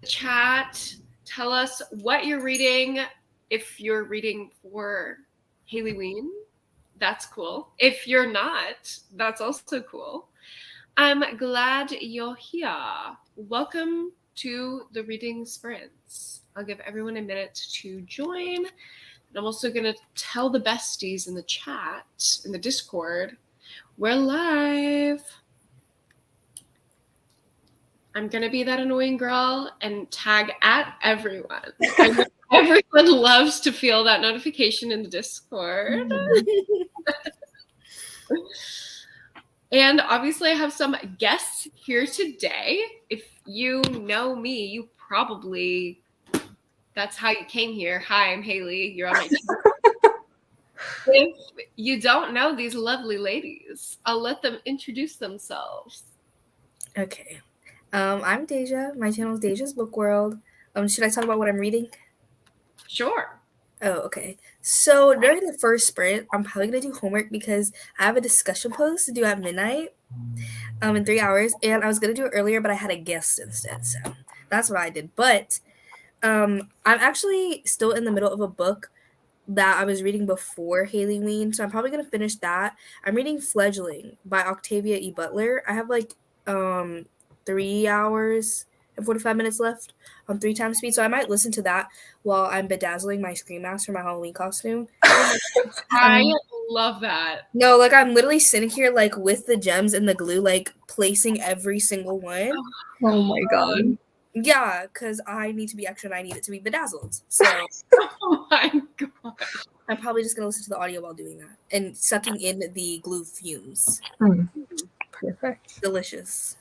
Chat, tell us what you're reading. If you're reading for Haileyween, that's cool. If you're not, that's also cool. I'm glad you're here. Welcome to the reading sprints. I'll give everyone a minute to join. And I'm also going to tell the besties in the chat, in the Discord, we're live. I'm going to be that annoying girl and tag at everyone. I know everyone loves to feel that notification in the Discord. And obviously I have some guests here today. If you know me, you probably, that's how you came here. Hi, I'm Haley. You're on my team. If you don't know these lovely ladies, I'll let them introduce themselves. Okay. I'm Deja. My channel is Deja's Book World. Should I talk about what I'm reading? Sure. Oh, okay. So during the first sprint, I'm probably gonna do homework because I have a discussion post to do at midnight, in 3 hours, and I was gonna do it earlier, but I had a guest instead, so that's what I did. But I'm actually still in the middle of a book that I was reading before Haileyween, so I'm probably gonna finish that. I'm reading Fledgling by Octavia E. Butler. I have 3 hours and 45 minutes left on 3 times speed, so I might listen to that while I'm bedazzling my Scream Mask for my Halloween costume. I love that. No, I'm literally sitting here with the gems and the glue, placing every single one. Oh my god. Yeah, because I need to be extra and I need it to be bedazzled. So oh my gosh. I'm probably just going to listen to the audio while doing that and sucking in the glue fumes. Perfect. Delicious.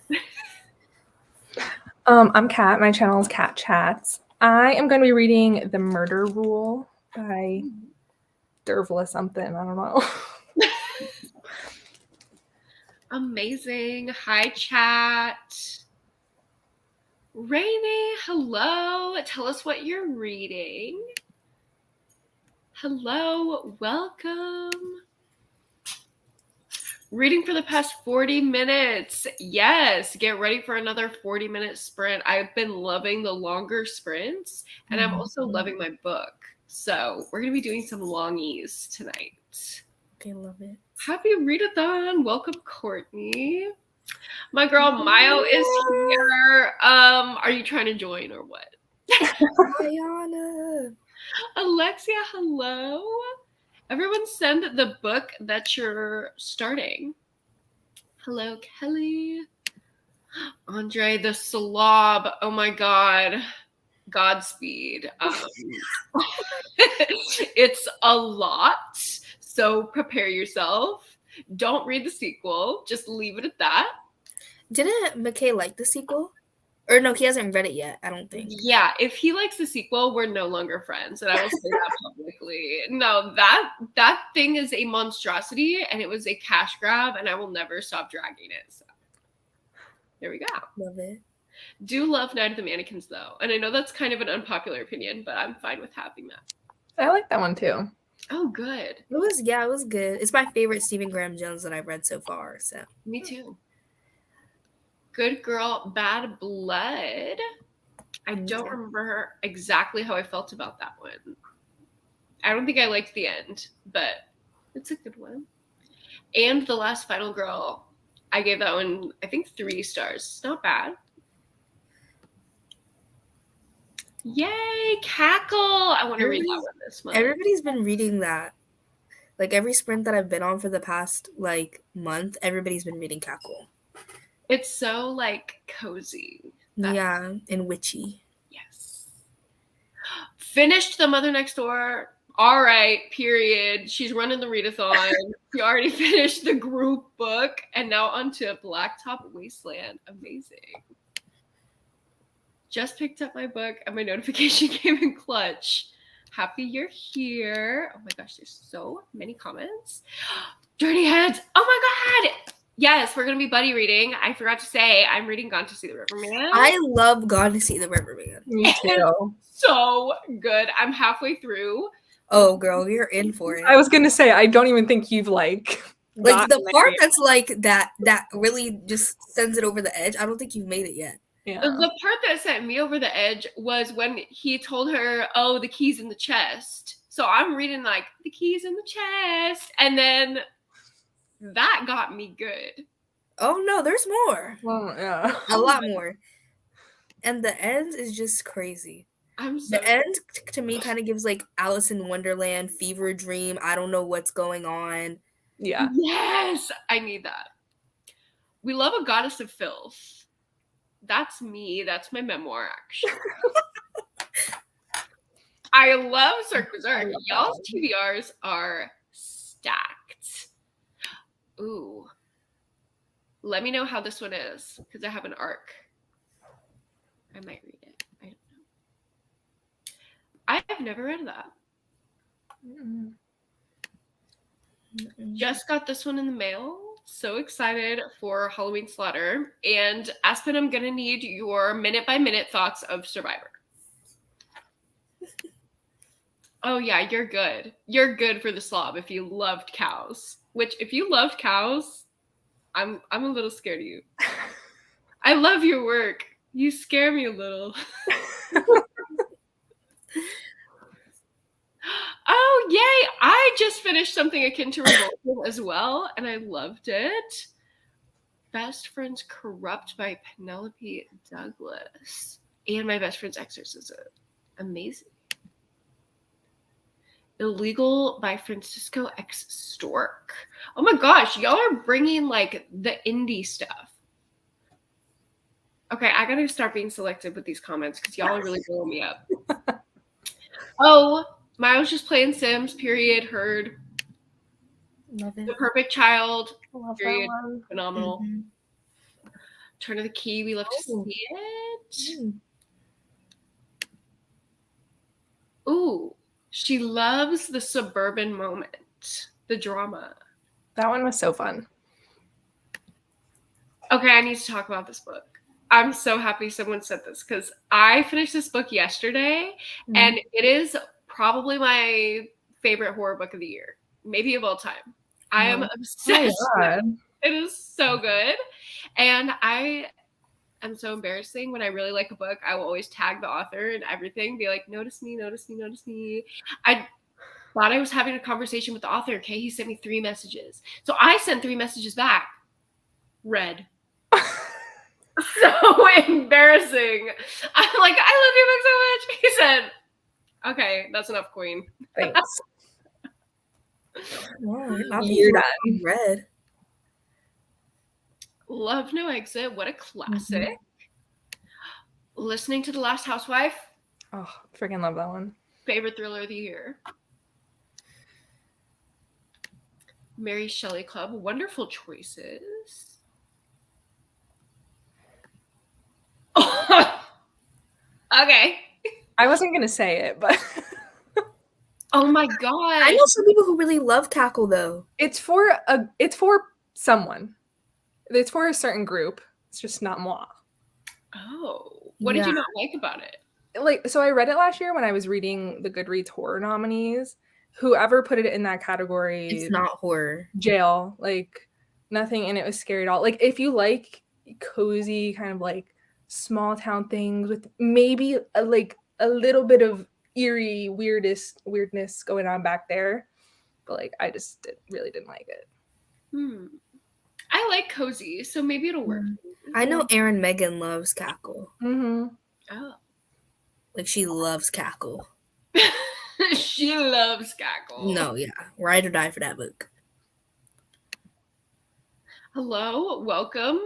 I'm Kat. My channel is Kat Chats. I am going to be reading The Murder Rule by Dervla something. I don't know. Amazing. Hi, chat. Rainy, hello. Tell us what you're reading. Hello, welcome. Reading for the past 40 minutes. Yes, get ready for another 40-minute sprint. I've been loving the longer sprints, and I'm also loving my book. So we're going to be doing some longies tonight. Okay, love it. Happy readathon. Welcome, Courtney. My girl Mayo is here. Are you trying to join or what? Ayana. Alexia, hello. Everyone send the book that you're starting. Hello, Kelly. Andre the Slob. Oh my God. Godspeed. It's a lot, so prepare yourself. Don't read the sequel. Just leave it at that. Didn't McKay like the sequel? Or no, he hasn't read it yet, I don't think. Yeah, if he likes the sequel, we're no longer friends, and I will say that publicly. No, that thing is a monstrosity, and it was a cash grab, and I will never stop dragging it. So there we go. Love it. Do love Night of the Mannequins, though, and I know that's kind of an unpopular opinion, but I'm fine with having that. I like that one too. Oh, good. It was good. It's my favorite Stephen Graham Jones that I've read so far. So me too. Good Girl, Bad Blood. I don't remember exactly how I felt about that one. I don't think I liked the end, but it's a good one. And The Last Final Girl, I gave that one, I think, 3 stars. It's not bad. Yay, Cackle. I want to read that one this month. Everybody's been reading that. Every sprint that I've been on for the past, month, everybody's been reading Cackle. It's so, cozy. Yeah, and witchy. Yes. Finished The Mother Next Door. All right, period. She's running the readathon. She already finished the group book, and now onto Blacktop Wasteland. Amazing. Just picked up my book, and my notification came in clutch. Happy you're here. Oh my gosh, there's so many comments. Dirty Heads. Oh my God. Yes, we're going to be buddy reading. I forgot to say, I'm reading Gone to See the Riverman. I love Gone to See the Riverman. Me too. So good. I'm halfway through. Oh, girl, you're in for it. I was going to say, I don't even think you've the part that's that really just sends it over the edge. I don't think you've made it yet. Yeah. The part that sent me over the edge was when he told her, "Oh, the key's in the chest." So I'm reading like the key's in the chest, and then that got me good. Oh no, there's more. Well, yeah. A lot more. And the end is just crazy. I'm so The end to me kind of gives like Alice in Wonderland, fever dream. I don't know what's going on. Yeah. Yes, I need that. We love a goddess of filth. That's me. That's my memoir, actually. I love Cirque Berserk. Y'all's TBRs are stacked. Ooh. Let me know how this one is, because I have an arc. I might read it. I don't know. I have never read that. Just got this one in the mail. So excited for Halloween Slaughter. And Aspen, I'm going to need your minute-by-minute thoughts of Survivor. Oh, yeah, you're good. You're good for the slob if you loved cows. Which, if you loved cows, I'm a little scared of you. I love your work. You scare me a little. Oh, yay! I just finished something akin to Revolt as well, and I loved it. Best Friends Corrupt by Penelope Douglas. And My Best Friend's Exorcism. Amazing. Illegal by Francisco X. Stork. Oh my gosh, y'all are bringing like the indie stuff. Okay, I gotta start being selective with these comments because y'all are really blowing me up. Oh, Miles just playing Sims, period, heard. Love it. The Perfect Child, Love period, that one. phenomenal. Mm-hmm. Turn of the Key, we love to see it. Ooh, she loves the suburban moment, the drama. That one was so fun. Okay, I need to talk about this book. I'm so happy someone said this because I finished this book yesterday, and it is probably my favorite horror book of the year, maybe of all time. I am obsessed with it. It is so good. And I am so embarrassing. When I really like a book, I will always tag the author and everything, be like, notice me, notice me, notice me. I thought I was having a conversation with the author. Okay, he sent me 3 messages. So I sent 3 messages back. Read. So embarrassing. I'm like, I love your book so much. He said, okay, that's enough, queen. Thanks. You're done. Read. Love No Exit. What a classic. Listening to The Last Housewife. Oh, freaking love that one. Favorite thriller of the year. Mary Shelley Club. Wonderful choices. Okay. I wasn't gonna say it, but oh my god! I know some people who really love Cackle though. It's for someone. It's for a certain group. It's just not moi. Oh, what did you not like about it? Like, so I read it last year when I was reading the Goodreads horror nominees. Whoever put it in that category, it's not horror. Jail, like nothing in it was scary at all. Like, if you like cozy kind of like small town things with maybe a little bit of eerie weirdness going on back there, but like I just really didn't like it. I like cozy, so maybe it'll work. I know Erin Megan loves Cackle. Oh, like she loves Cackle. She loves Cackle. No, yeah, ride or die for that book. Hello, welcome.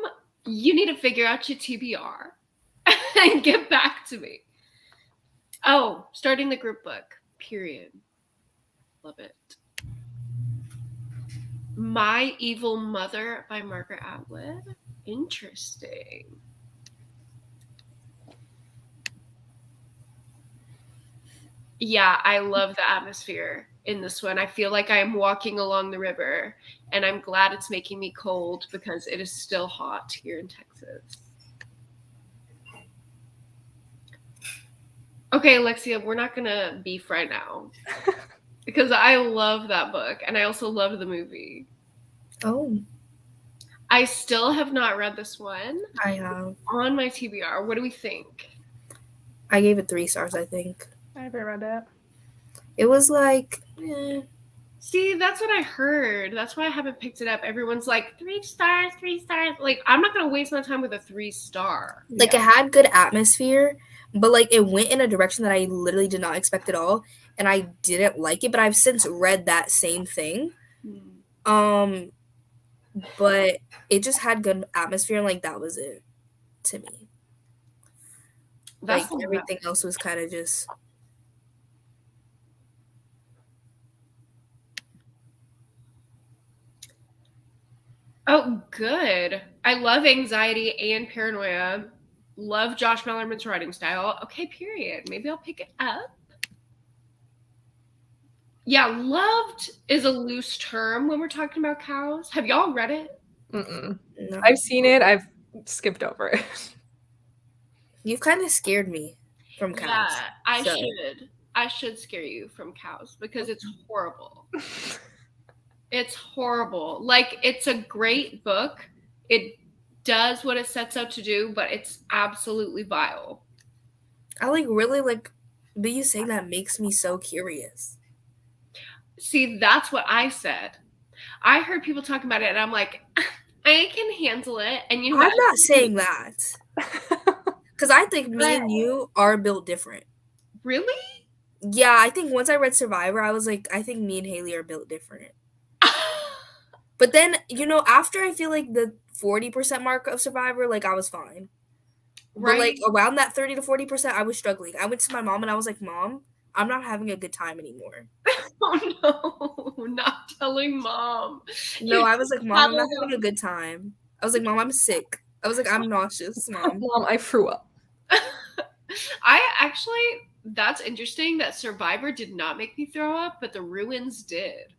You need to figure out your TBR and get back to me. Oh, starting the group book, period. Love it. My Evil Mother by Margaret Atwood. Interesting. Yeah, I love the atmosphere in this one. I feel like I am walking along the river, and I'm glad it's making me cold because it is still hot here in Texas. Okay, Alexia, we're not going to beef right now because I love that book, and I also love the movie. Oh. I still have not read this one. I have. On my TBR. What do we think? I gave it 3 stars, I think. I haven't read it. It was like, See, that's what I heard. That's why I haven't picked it up. Everyone's like, 3 stars, 3 stars. Like, I'm not going to waste my time with a 3-star. like, it had good atmosphere, but, like, it went in a direction that I literally did not expect at all, and I didn't like it, but I've since read that same thing. But it just had good atmosphere, and, like, that was it to me. That's like, everything else was kind of just... Oh, good. I love anxiety and paranoia. Love Josh Mallerman's writing style. Okay, period. Maybe I'll pick it up. Yeah, loved is a loose term when we're talking about cows. Have y'all read it? Mm-mm. No. I've seen it. I've skipped over it. You've kind of scared me from cows. Yeah, I so. should. I should scare you from cows because it's horrible. It's horrible. Like, it's a great book. It does what it sets out to do, but it's absolutely vile. I like really like, but you saying that makes me so curious. See, that's what I said. I heard people talking about it, and I'm like, I can handle it. And you know, I'm not saying that because I think me and you are built different. Really? Yeah, I think once I read Survivor, I was like, I think me and Haley are built different. But then, you know, after I feel like the 40% mark of Survivor, like, I was fine. Right. But, like, around that 30 to 40%, I was struggling. I went to my mom and I was like, Mom, I'm not having a good time anymore. Oh, no. Not telling Mom. No, I was like, Mom, I'm not having a good time. I was like, Mom, I'm sick. I was like, I'm nauseous, Mom. Mom, I threw up. That's interesting that Survivor did not make me throw up, but The Ruins did.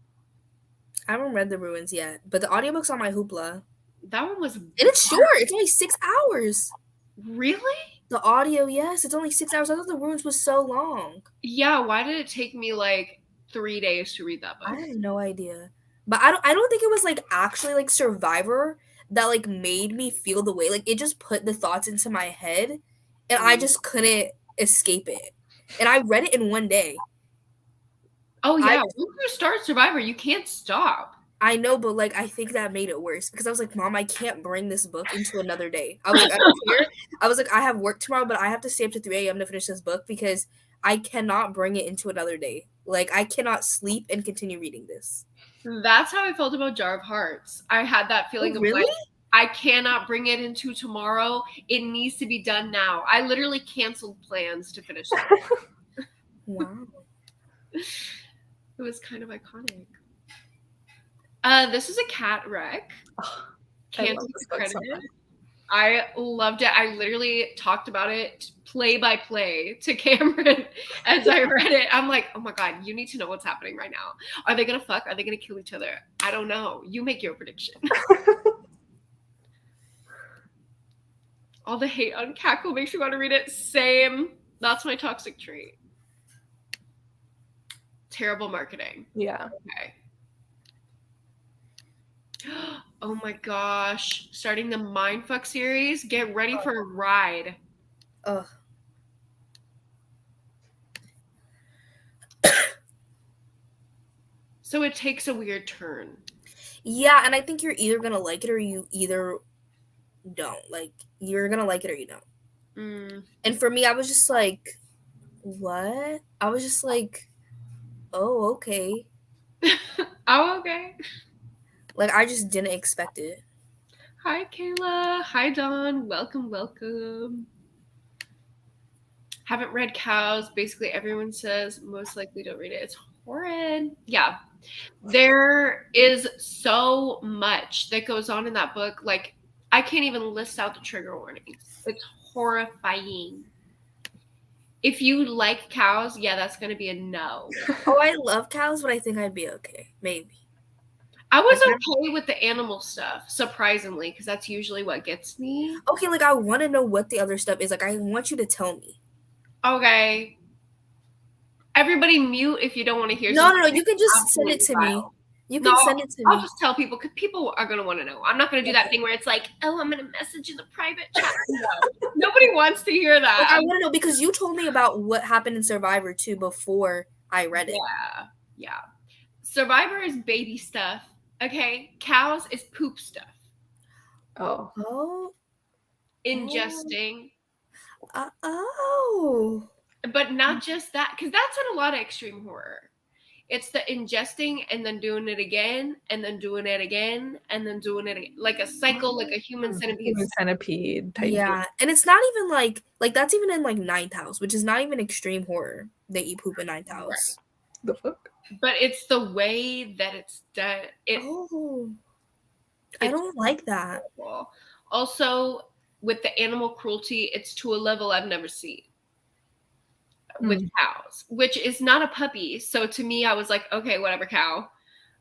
I haven't read The Ruins yet, but the audiobook's on my Hoopla. That one was... And it's short. It's only 6 hours. Really? The audio, yes. It's only 6 hours. I thought The Ruins was so long. Yeah, why did it take me, like, 3 days to read that book? I have no idea. But I don't think it was, like, actually, like, Survivor that, like, made me feel the way. Like, it just put the thoughts into my head, and I just couldn't escape it. And I read it in one day. Oh, yeah. Once you start Survivor, you can't stop. I know, but, like, I think that made it worse because I was like, Mom, I can't bring this book into another day. I was like, I don't care. I was like, I have work tomorrow, but I have to stay up to 3 a.m. to finish this book because I cannot bring it into another day. Like, I cannot sleep and continue reading this. That's how I felt about Jar of Hearts. I had that feeling of, like, I cannot bring it into tomorrow. It needs to be done now. I literally canceled plans to finish it. Wow. It was kind of iconic. This is a cat wreck. Can't take the credit. I loved it. I literally talked about it play by play to Cameron as I read it. I'm like, oh my God, you need to know what's happening right now. Are they going to fuck? Are they going to kill each other? I don't know. You make your prediction. All the hate on Cackle makes me want to read it. Same. That's my toxic trait. Terrible marketing. Yeah. Okay. Oh my gosh. Starting the Mindfuck series. Get ready for a ride. Ugh. So it takes a weird turn. Yeah, and I think you're either going to like it or you either don't. Like, you're going to like it or you don't. And for me, I was just like, what? I was just like, oh, okay. Oh, okay. Like, I just didn't expect it. Hi, Kayla. Hi, Dawn. Welcome, welcome. Haven't read Cows. Basically, everyone says most likely don't read it. It's horrid. Yeah. There is so much that goes on in that book. Like, I can't even list out the trigger warnings. It's horrifying. If you like cows, yeah, that's going to be a no. Oh, I love cows, but I think I'd be okay. Maybe. I was okay with the animal stuff, surprisingly, because that's usually what gets me. Okay, like, I want to know what the other stuff is. Like, I want you to tell me. Okay. Everybody mute if you don't want to hear No, you can just send it to me. You can send it to I'll me. just tell people because people are going to want to know. I'm not going to do that thing where it's like, oh, I'm going to message in the private chat. No, nobody wants to hear that. Like, I want to know because you told me about what happened in Survivor too before I read it. Yeah. Survivor is baby stuff. Okay, cows is poop stuff. Oh. Ingesting. Oh. But not just that, because that's in a lot of extreme horror. It's the ingesting and then doing it again, and then doing it again, and then doing it again. Like a cycle, like a human centipede. Human centipede type. Yeah, and it's not even like that's even in like Ninth House, which is not even extreme horror. They eat poop in Ninth House. Right. The fuck? But it's the way that it's done. I don't like that. Horrible. Also, with the animal cruelty, it's to a level I've never seen. With cows, which is not a puppy. So to me, I was like, okay, whatever, cow.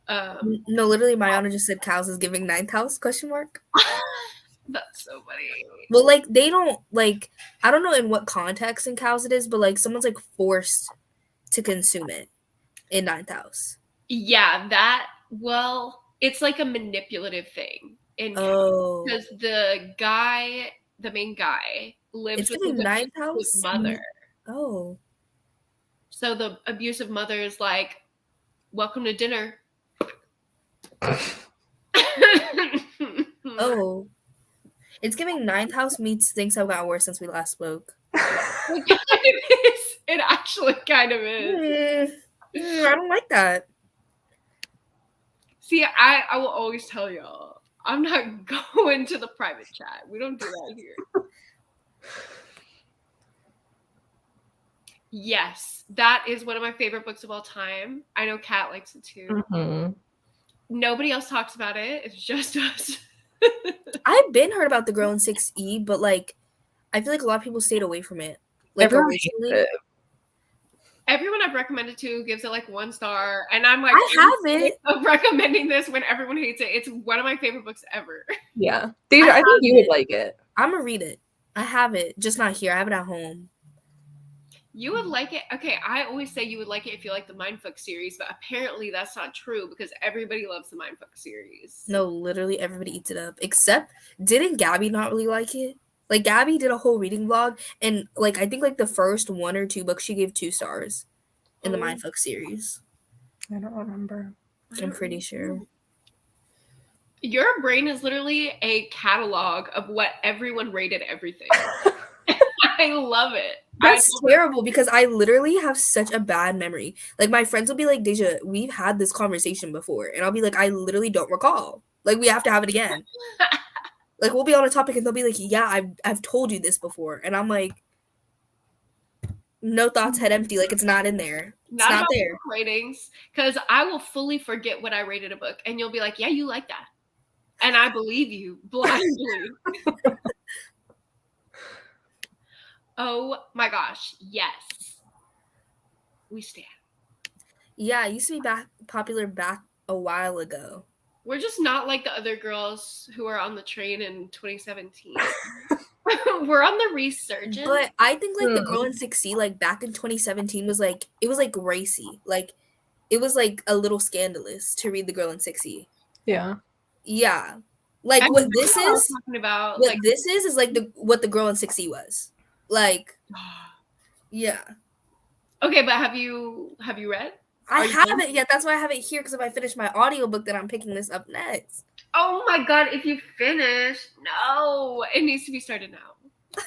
No, literally, Mayana just said cows is giving Ninth House ? That's so funny. Well, like they don't like. I don't know in what context in cows it is, but like someone's like forced to consume it in Ninth House. Yeah, that. Well, it's like a manipulative thing in cows because the main guy, lives with his Ninth House mother. Oh. So the abusive mother is like, welcome to dinner. Oh. It's giving Ninth House meets Things Have Got Worse Since We Last spoke. It actually kind of is. I don't like that. See, I will always tell y'all, I'm not going to the private chat. We don't do that here. Yes, that is one of my favorite books of all time. I know Kat likes it too. Mm-hmm. Nobody else talks about it. It's just us. I've been heard about The Girl in 6E, but like I feel like a lot of people stayed away from it. Like originally. Everyone I've recommended to gives it like 1 star, and I'm like, I haven't of recommending this when everyone hates it. It's one of my favorite books ever. Yeah, Deja, I think you would like it. I'm gonna read it. I have it, just not here. I have it at home. You would like it. Okay, I always say you would like it if you like the Mindfuck series, but apparently that's not true because everybody loves the Mindfuck series. No, literally everybody eats it up. Except, didn't Gabby not really like it? Like, Gabby did a whole reading vlog, and like I think like the first 1 or 2 books she gave 2 stars in the Mindfuck series. I don't remember. I'm pretty sure. Your brain is literally a catalog of what everyone rated everything. I love it. That's terrible because I literally have such a bad memory. Like my friends will be like, Deja, we've had this conversation before. And I'll be like, I literally don't recall. Like we have to have it again. Like we'll be on a topic and they'll be like, yeah, I've told you this before. And I'm like, no thoughts, head empty. Like it's not in there. It's not there. Ratings, because I will fully forget what I rated a book. And you'll be like, yeah, you like that. And I believe you blindly. Oh my gosh, yes. We stand. Yeah, it used to be popular back a while ago. We're just not like the other girls who are on the train in 2017. We're on the resurgence. But I think like The Girl in 6C, like back in 2017 was like, it was like racy. Like it was like a little scandalous to read The Girl in 6C. Yeah. Yeah. Like what this is talking about, what this is like what The Girl in 6C was. Like, yeah. Okay, but have you read? I haven't yet. That's why I have it here because if I finish my audiobook, then I'm picking this up next. Oh my god, if you finish, no. It needs to be started now. I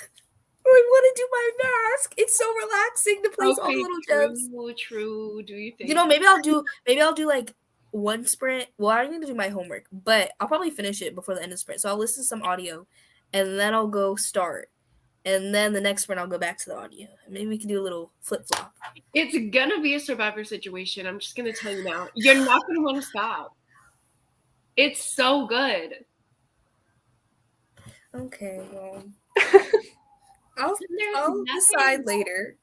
want to do my mask. It's so relaxing to place all the little gems. True. Do you think? You know, maybe I'll do like 1 sprint. Well, I need to do my homework, but I'll probably finish it before the end of the sprint. So I'll listen to some audio and then I'll go start. And then the next sprint, I'll go back to the audio. Maybe we can do a little flip-flop. It's going to be a Survivor situation. I'm just going to tell you now. You're not going to want to stop. It's so good. Okay, well. I'll decide later.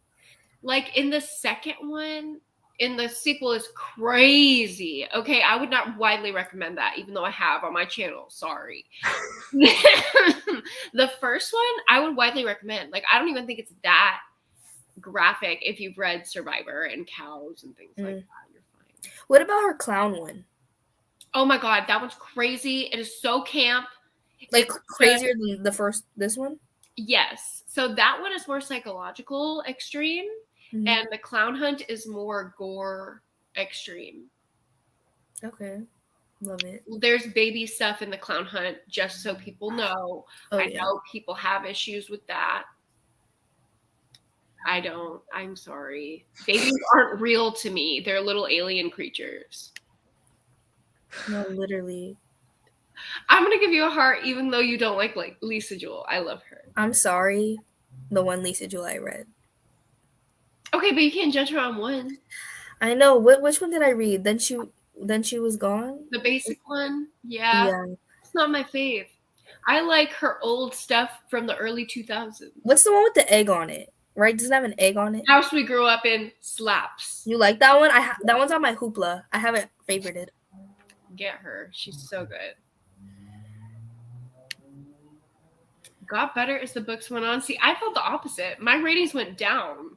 Like, in the second one, in the sequel is crazy. Okay, I would not widely recommend that, even though I have on my channel. Sorry. The first one, I would widely recommend. Like, I don't even think it's that graphic if you've read Survivor and cows and things like that. You're fine. What about her clown one? Oh my god, that one's crazy. It is so camp. Like It's crazier than this one? Yes. So that one is more psychological extreme, Mhm. and the clown hunt is more gore extreme. Okay. Love it. There's baby stuff in the clown hunt, just so people know. Oh, I yeah. know people have issues with that. I don't. I'm sorry. Babies aren't real to me. They're little alien creatures. No, literally. I'm gonna give you a heart, even though you don't like Lisa Jewell. I love her. I'm sorry. The one Lisa Jewell I read. Okay, but you can't judge her on one. I know. Which one did I read? Then she was gone. The basic one, yeah. Yeah. It's not my fave. I like her old stuff from the early 2000s. What's the one with the egg on it? Right? Doesn't it have an egg on it? House We Grew Up In slaps. You like that one? That one's on my hoopla. I haven't favorited. Get her. She's so good. Got better as the books went on. See, I felt the opposite. My ratings went down.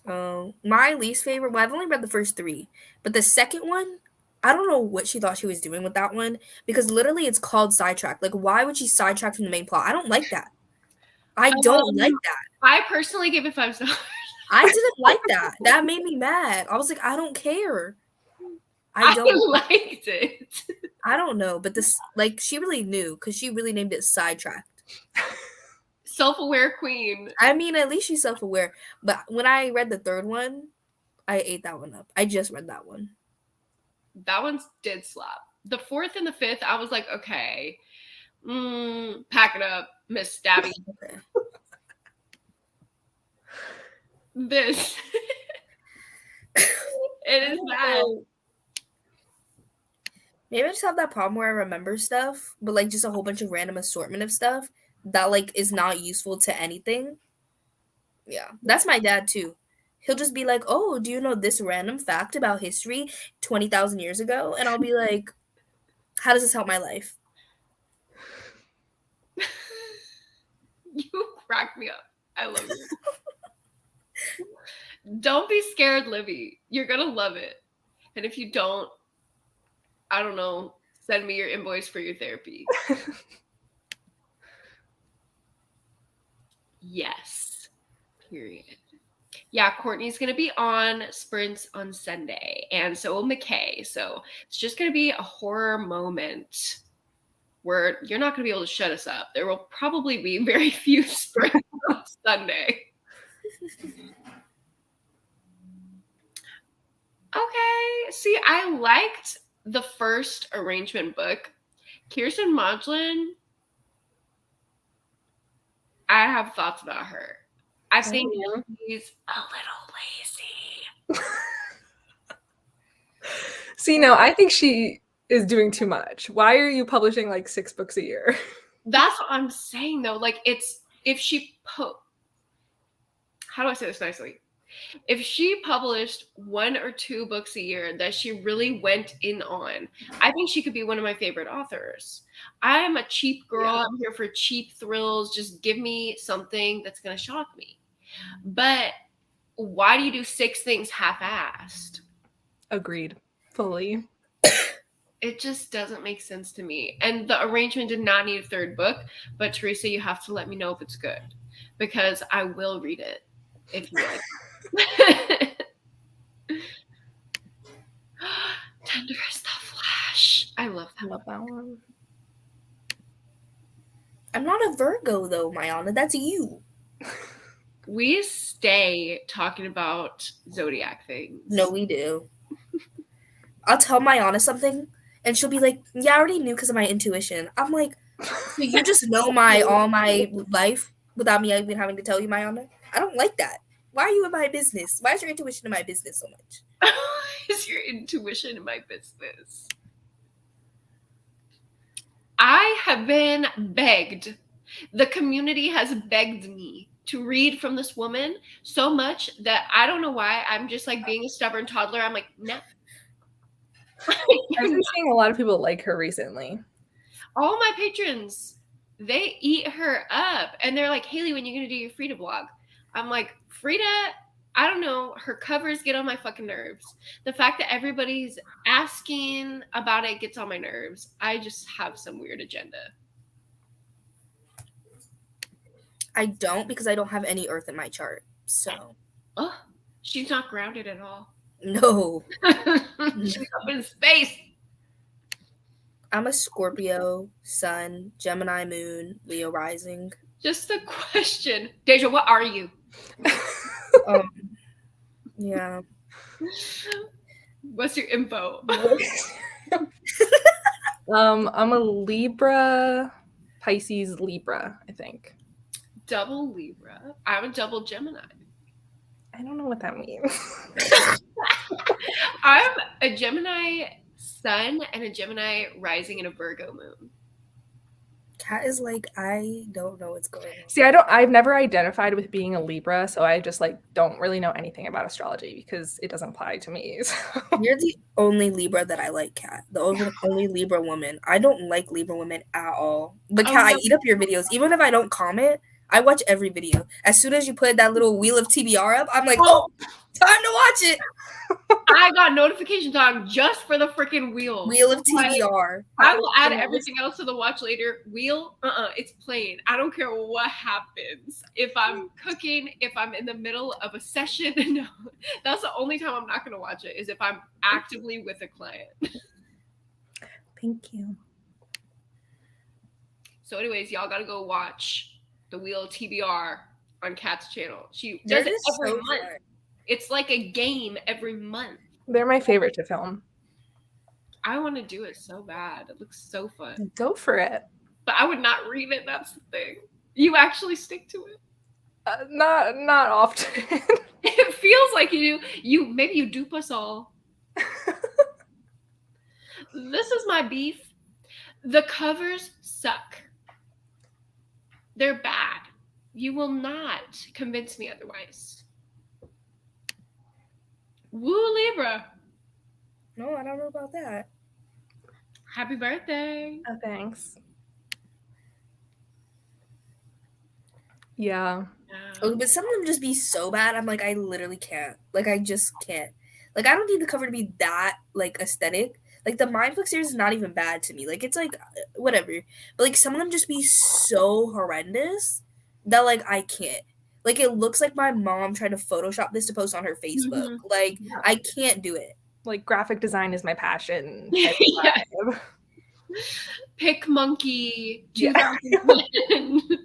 My least favorite. Well, I've only read the first 3, but the second one, I don't know what she thought she was doing with that one, because literally it's called sidetrack. Like, why would she sidetrack from the main plot? I don't like that. I don't like that. I personally gave it 5 stars. I didn't like that. That made me mad. I was like, I don't care. I liked it. I don't know, but this, like, she really knew, because she really named it Sidetracked. Self-aware queen. I mean, at least she's self-aware. But when I read the third one, I ate that one up. I just read that one. That one did slap. The 4th and the 5th, I was like, okay, pack it up, Miss Stabby. Okay. This. It is bad. Maybe I just have that problem where I remember stuff, but like just a whole bunch of random assortment of stuff that like is not useful to anything. Yeah, that's my dad too. He'll just be like, "Oh, do you know this random fact about history 20,000 years ago?" And I'll be like, "How does this help my life?" You crack me up. I love you. Don't be scared, Livy. You're gonna love it. And if you don't, I don't know, send me your invoice for your therapy. Yes. Period. Yeah, Courtney's going to be on Sprints on Sunday, and so will McKay. So it's just going to be a horror moment where you're not going to be able to shut us up. There will probably be very few Sprints on Sunday. Okay. See, I liked the first arrangement book. Kirsten Modlin, I have thoughts about her. I think she's a little lazy. See, no, I think she is doing too much. Why are you publishing like 6 books a year? That's what I'm saying, though. Like, it's if she how do I say this nicely? If she published 1 or 2 books a year that she really went in on, I think she could be one of my favorite authors. I am a cheap girl. Yeah. I'm here for cheap thrills. Just give me something that's going to shock me. But why do you do 6 things half-assed? Agreed. Fully. It just doesn't make sense to me. And the arrangement did not need a 3rd book. But Teresa, you have to let me know if it's good, because I will read it if you like. Tender as the Flash. I love that. Love that one. I'm not a Virgo though, Mayana. That's you. We stay talking about zodiac things. No, we do. I'll tell Mayana something, and she'll be like, "Yeah, I already knew because of my intuition." I'm like, "So you just know all my life without me even having to tell you, Mayana?" I don't like that. Why are you in my business? Why is your intuition in my business so much? Why is your intuition in my business? I have been begged. The community has begged me to read from this woman so much that I don't know why. I'm just like being a stubborn toddler. I'm like, no. I've been seeing a lot of people like her recently. All my patrons, they eat her up. And they're like, Haley, when are you going to do your Frida blog? I'm like, Frida I don't know. Her covers get on my fucking nerves. The fact that everybody's asking about it gets on my nerves. I just have some weird agenda. I don't, because I don't have any earth in my chart. So Oh, she's not grounded at all. no. She's up in space. I'm a Scorpio, Sun, Gemini moon, Leo rising. Just a question. Deja, what are you? Yeah. What's your info? I'm a Libra, Pisces, Libra, I think. Double Libra. I'm a double Gemini. I don't know what that means. I'm a Gemini sun and a Gemini rising and a Virgo moon. Kat is like, I don't know what's going on. See, I've never identified with being a Libra, so I just like don't really know anything about astrology because it doesn't apply to me. So. You're the only Libra that I like, Kat. The only Libra woman. I don't like Libra women at all. But Kat, I eat up your videos. Even if I don't comment, I watch every video. As soon as you put that little wheel of TBR up, I'm like, oh, time to watch it. I got notification time just for the freaking wheel. Wheel of TBR. I will add everything else to the watch later. Wheel, it's playing. I don't care what happens. If I'm cooking, if I'm in the middle of a session, no, that's the only time I'm not going to watch it, is if I'm actively with a client. Thank you. So anyways, y'all got to go watch the Wheel of TBR on Kat's channel. She does it every month. Fun. It's like a game every month. They're my favorite to film. I want to do it so bad. It looks so fun. Go for it. But I would not read it. That's the thing. You actually stick to it. Not often. It feels like you do. Maybe you dupe us all. This is my beef. The covers suck. They're bad. You will not convince me otherwise. Woo, Libra. No, I don't know about that. Happy birthday. Oh, thanks. Yeah. Oh, but some of them just be so bad. I'm like, I literally can't. Like, I just can't. Like, I don't need the cover to be that, like, aesthetic. Like, the Mindfuck series is not even bad to me. Like, it's like, whatever. But, like, some of them just be so horrendous that, like, I can't. Like, it looks like my mom tried to Photoshop this to post on her Facebook. Mm-hmm. Like, yeah. I can't do it. Like, graphic design is my passion. Yeah. Pick Monkey 2010. Yeah.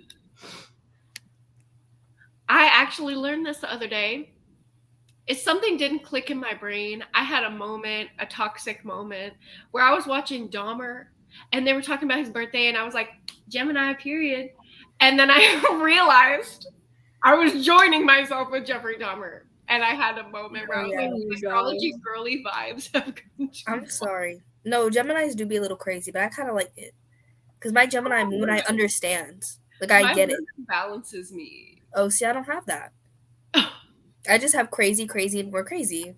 I actually learned this the other day. If something didn't click in my brain, I had a moment, a toxic moment, where I was watching Dahmer, and they were talking about his birthday, and I was like, Gemini, period. And then I realized I was joining myself with Jeffrey Dahmer, and I had a moment where I was like, astrology girly vibes have come to I'm sorry. No, Geminis do be a little crazy, but I kind of like it. Because my Gemini moon, I understand. Like, I get it. Balances me. Oh, see, I don't have that. I just have crazy, and more crazy.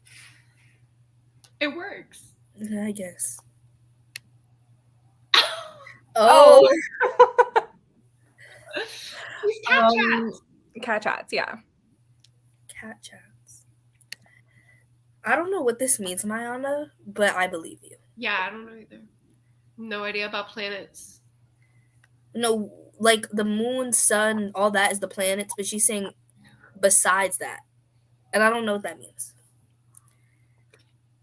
It works. I guess. Oh. Cat chats. Cat chats, yeah. Cat chats. I don't know what this means, Mayana, but I believe you. Yeah, I don't know either. No idea about planets. No, like the moon, sun, all that is the planets, but she's saying besides that. And I don't know what that means.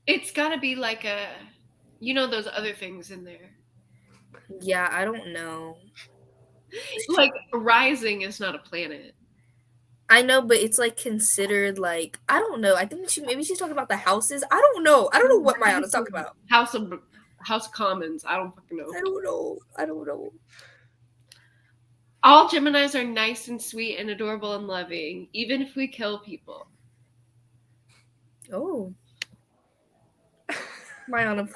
It's got to be like those other things in there. Yeah, I don't know. Like, rising is not a planet. I know, but it's like considered like, I don't know. I think maybe she's talking about the houses. I don't know. I don't know what Mayana's talking about. House of Commons. I don't fucking know. I don't know. All Geminis are nice and sweet and adorable and loving, even if we kill people. Oh. Mayana.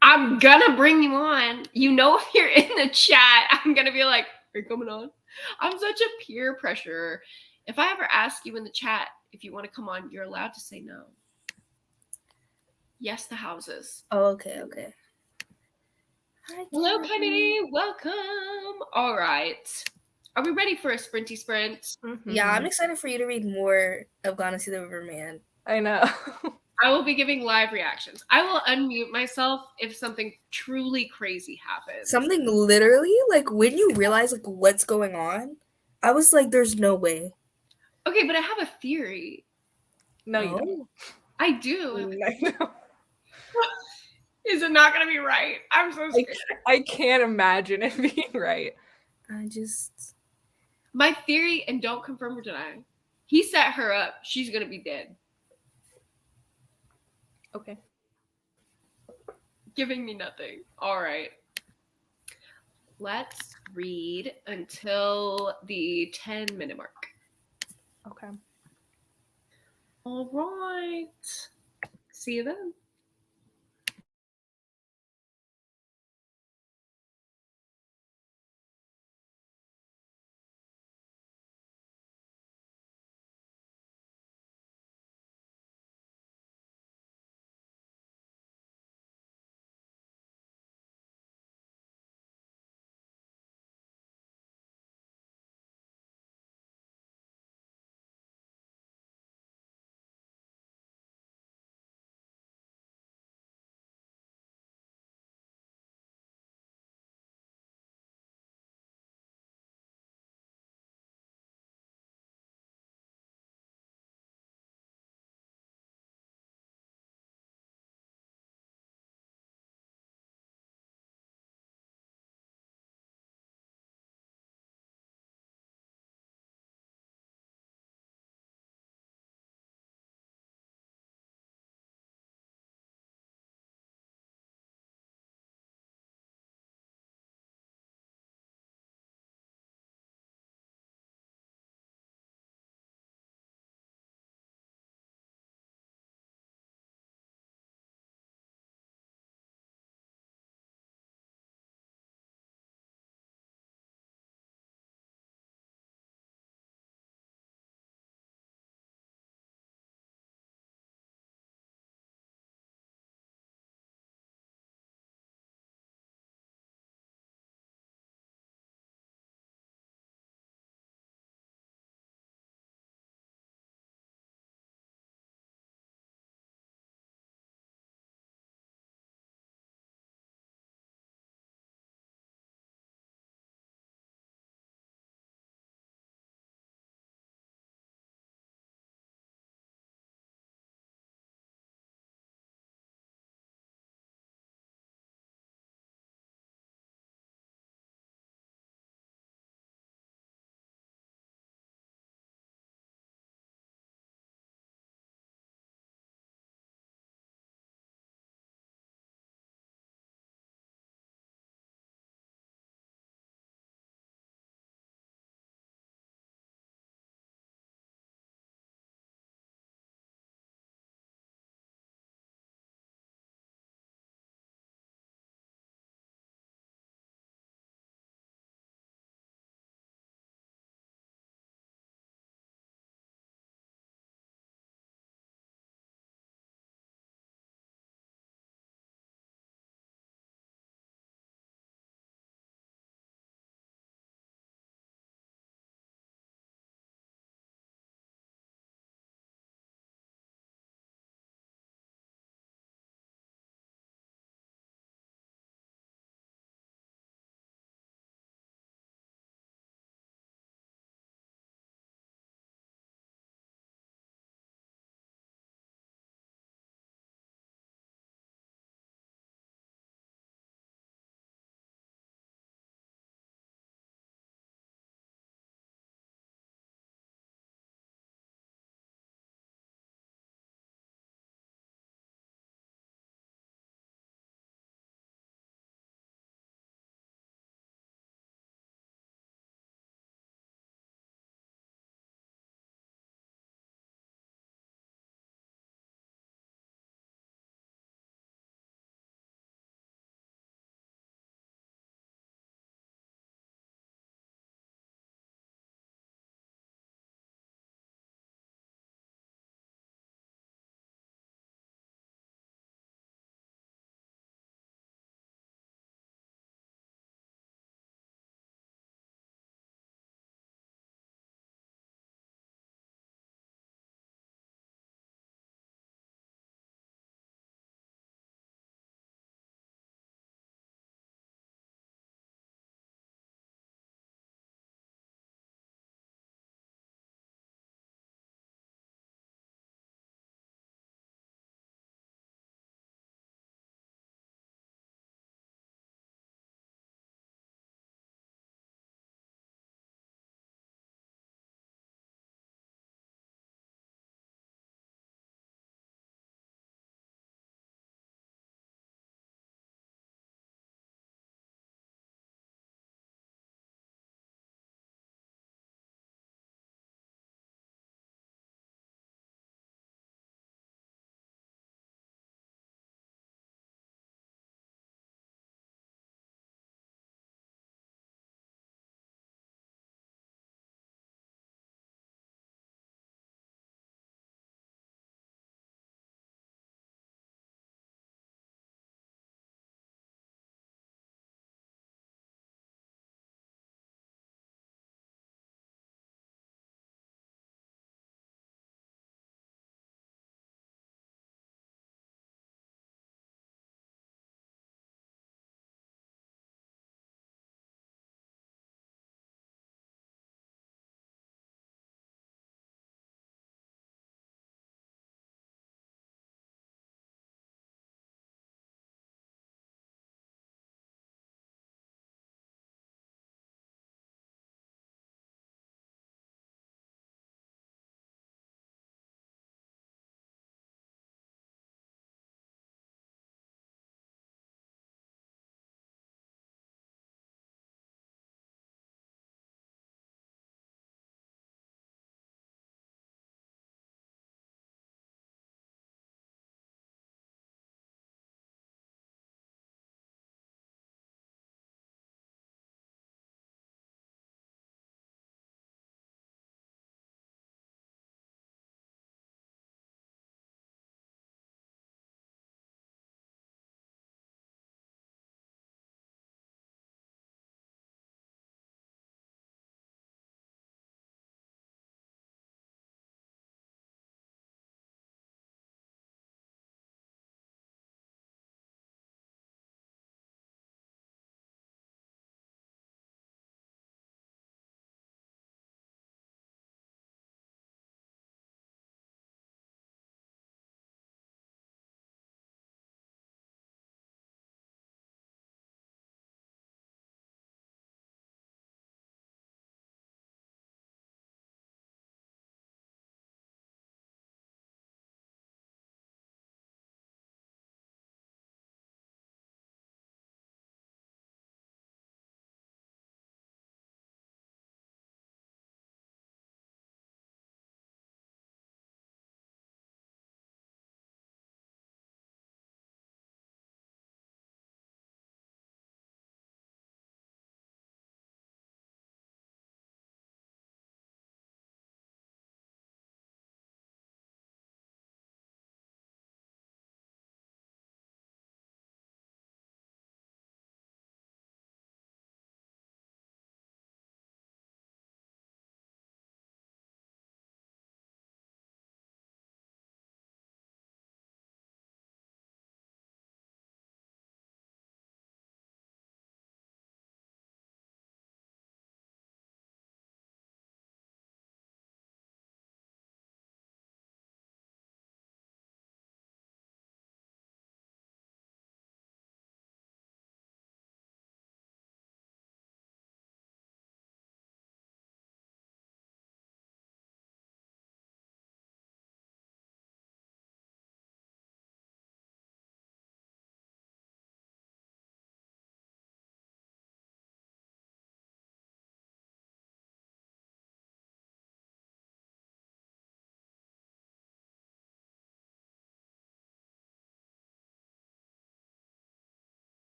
I'm gonna bring you on. You know, if you're in the chat, I'm gonna be like, are you coming on? I'm such a peer pressure. If I ever ask you in the chat if you want to come on, you're allowed to say no. Yes, the houses. Oh, okay. Hi, hello, Kennedy. Welcome. All right. Are we ready for a sprinty sprint? Yeah, I'm Mhm. excited for you to read more of Gone to See the River Man. I know. I will be giving live reactions. I will unmute myself if something truly crazy happens. Something literally, like when you realize like what's going on, I was like, there's no way. Okay, but I have a theory. No, you don't. I do. I know. Is it not going to be right? I'm so scared. I can't imagine it being right. I just My theory, and don't confirm or deny, he set her up. She's going to be dead. Okay. Giving me nothing. All right. Let's read until the 10-minute mark. Okay. All right. See you then.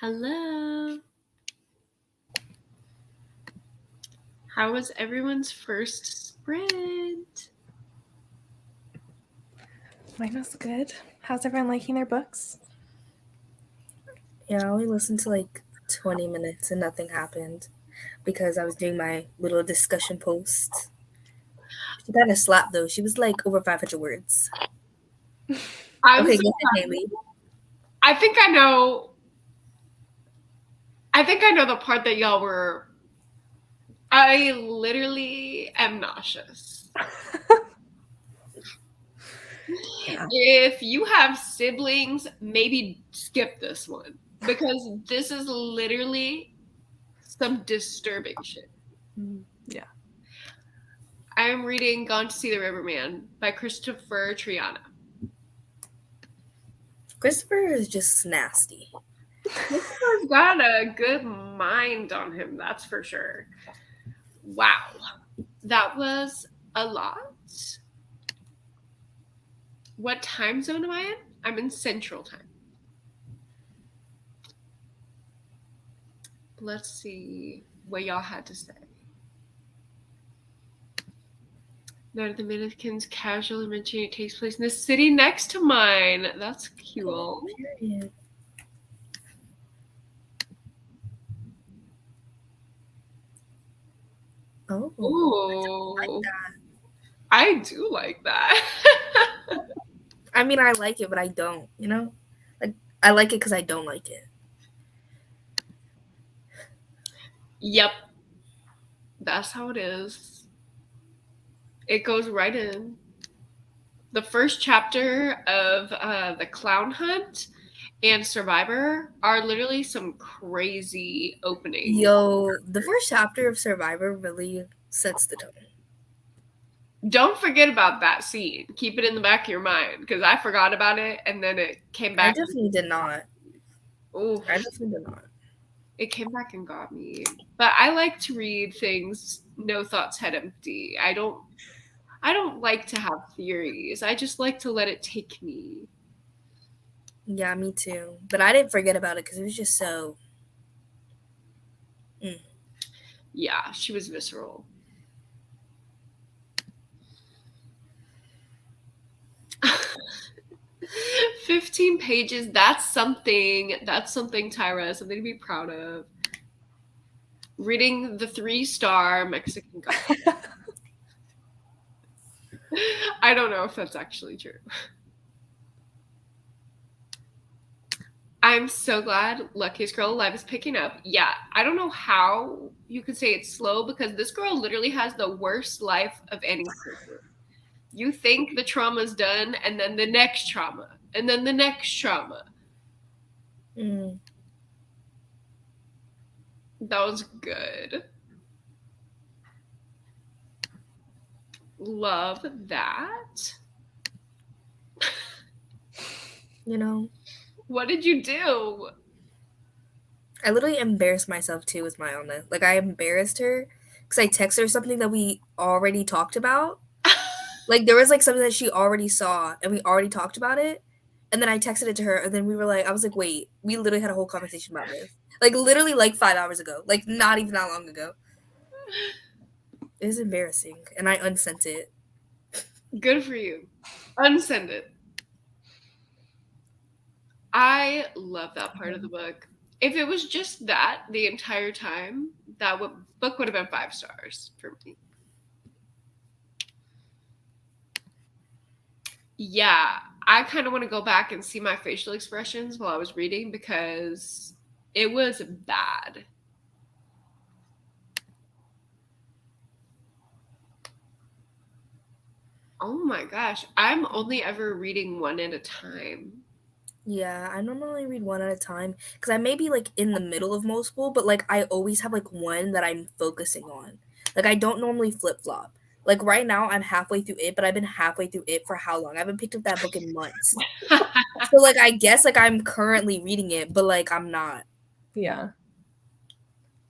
Hello. How was everyone's first sprint? Mine was good. How's everyone liking their books? Yeah, I only listened to like 20 minutes and nothing happened because I was doing my little discussion post. She kind of slapped though. She was like over 500 words. I'm Okay, so go ahead, Haley. I think I know the part that y'all were. I literally am nauseous. Yeah. If you have siblings, maybe skip this one because this is literally some disturbing shit. Yeah. I am reading Gone to See the Riverman by Christopher Triana. Christopher is just nasty. Christopher's got a good mind on him, that's for sure. Wow. That was a lot. What time zone am I in? I'm in Central Time. Let's see what y'all had to say. None of the Dominicans casually mentioning it takes place in the city next to mine. That's cool. Period. Oh, Ooh. that. I do like that. I mean, I like it, but I don't, you know? Like, I like it because I don't like it. Yep. That's how it is. It goes right in. The first chapter of The Clown Hunt and Survivor are literally some crazy openings. Yo, the first chapter of Survivor really sets the tone. Don't forget about that scene. Keep it in the back of your mind because I forgot about it and then it came back. I definitely did not. Ooh, I definitely did not. it came back and got me. But I like to read things no thoughts head empty. I don't like to have theories. I just like to let it take me. Yeah, me too. But I didn't forget about it because it was just so. Yeah, she was visceral. "15 pages. That's something. That's something, Tyra. Something to be proud of. Reading the 3-star Mexican guy. I don't know if that's actually true. I'm so glad Luckiest Girl Alive is picking up. Yeah, I don't know how you could say it's slow because this girl literally has the worst life of any person. You think the trauma's done, and then the next trauma, and then the next trauma. Mm. That was good. Love that. You know, What did you do? I literally embarrassed myself too with Mayana. Like, I embarrassed her because I texted her something that we already talked about. Like, there was like something that she already saw and we already talked about it. And then I texted it to her and then we were like, I was like, wait, we literally had a whole conversation about this. Like, literally like 5 hours ago. Like, not even that long ago. It was embarrassing. And I unsent it. Good for you. Unsend it. I love that part of the book. If it was just that the entire time, book would have been 5 stars for me. Yeah, I kind of want to go back and see my facial expressions while I was reading because it was bad. Oh my gosh, I'm only ever reading one at a time. Yeah, I normally read one at a time because I may be like in the middle of multiple, but like I always have like one that I'm focusing on. Like I don't normally flip flop. Like right now, I'm halfway through it, but I've been halfway through it for how long? I haven't picked up that book in months. So like I guess like I'm currently reading it, but like I'm not. Yeah.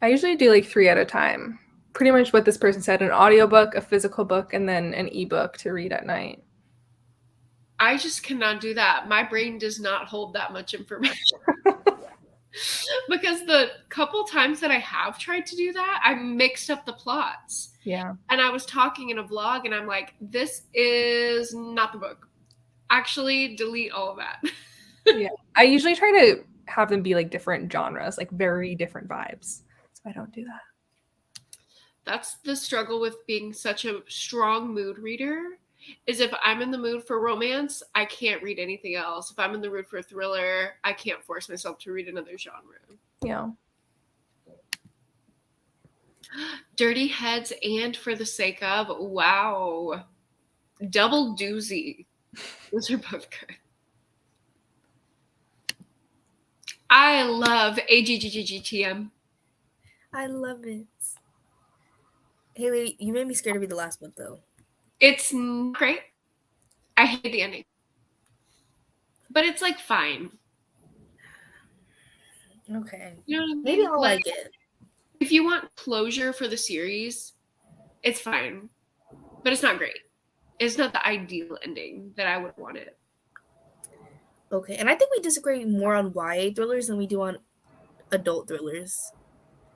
I usually do like 3 at a time. Pretty much what this person said, an audiobook, a physical book, and then an ebook to read at night. I just cannot do that. My brain does not hold that much information. Because the couple times that I have tried to do that, I mixed up the plots. Yeah. And I was talking in a vlog and I'm like, this is not the book. Actually, delete all of that. Yeah. I usually try to have them be like different genres, like very different vibes. So I don't do that. That's the struggle with being such a strong mood reader, is if I'm in the mood for romance, I can't read anything else. If I'm in the mood for a thriller, I can't force myself to read another genre. Yeah. Dirty Heads and For the Sake of. Wow. Double doozy. Those are both good. I love AGGGTM. I love it. Haley, you made me scared to read the last book, though. It's not great. I hate the ending. But it's like fine. Okay. You know what I mean? Maybe I'll like it. If you want closure for the series, it's fine. But it's not great. It's not the ideal ending that I would want it. Okay. And I think we disagree more on YA thrillers than we do on adult thrillers.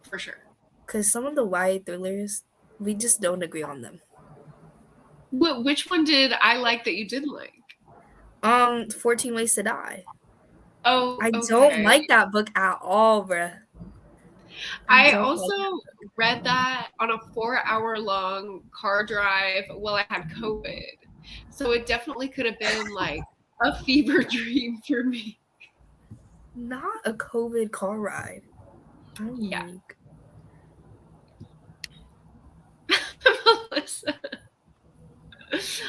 For sure. Because some of the YA thrillers, we just don't agree on them. Which one did I like that you didn't like? 14 Ways to Die. Oh, I okay. don't like that book at all, bruh. I also read that on a 4-hour-long car drive while I had COVID. So it definitely could have been like a fever dream for me. Not a COVID car ride. I'm Yeah. weak. Melissa.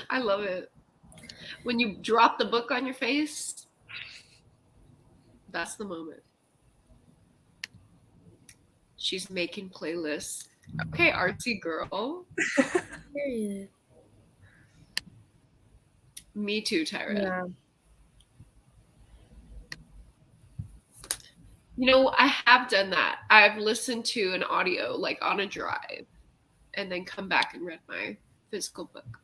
I love it. When you drop the book on your face, that's the moment. She's making playlists. Okay, artsy girl. Period. Me too, Tyra. Yeah. You know, I have done that. I've listened to an audio like on a drive and then come back and read my physical book.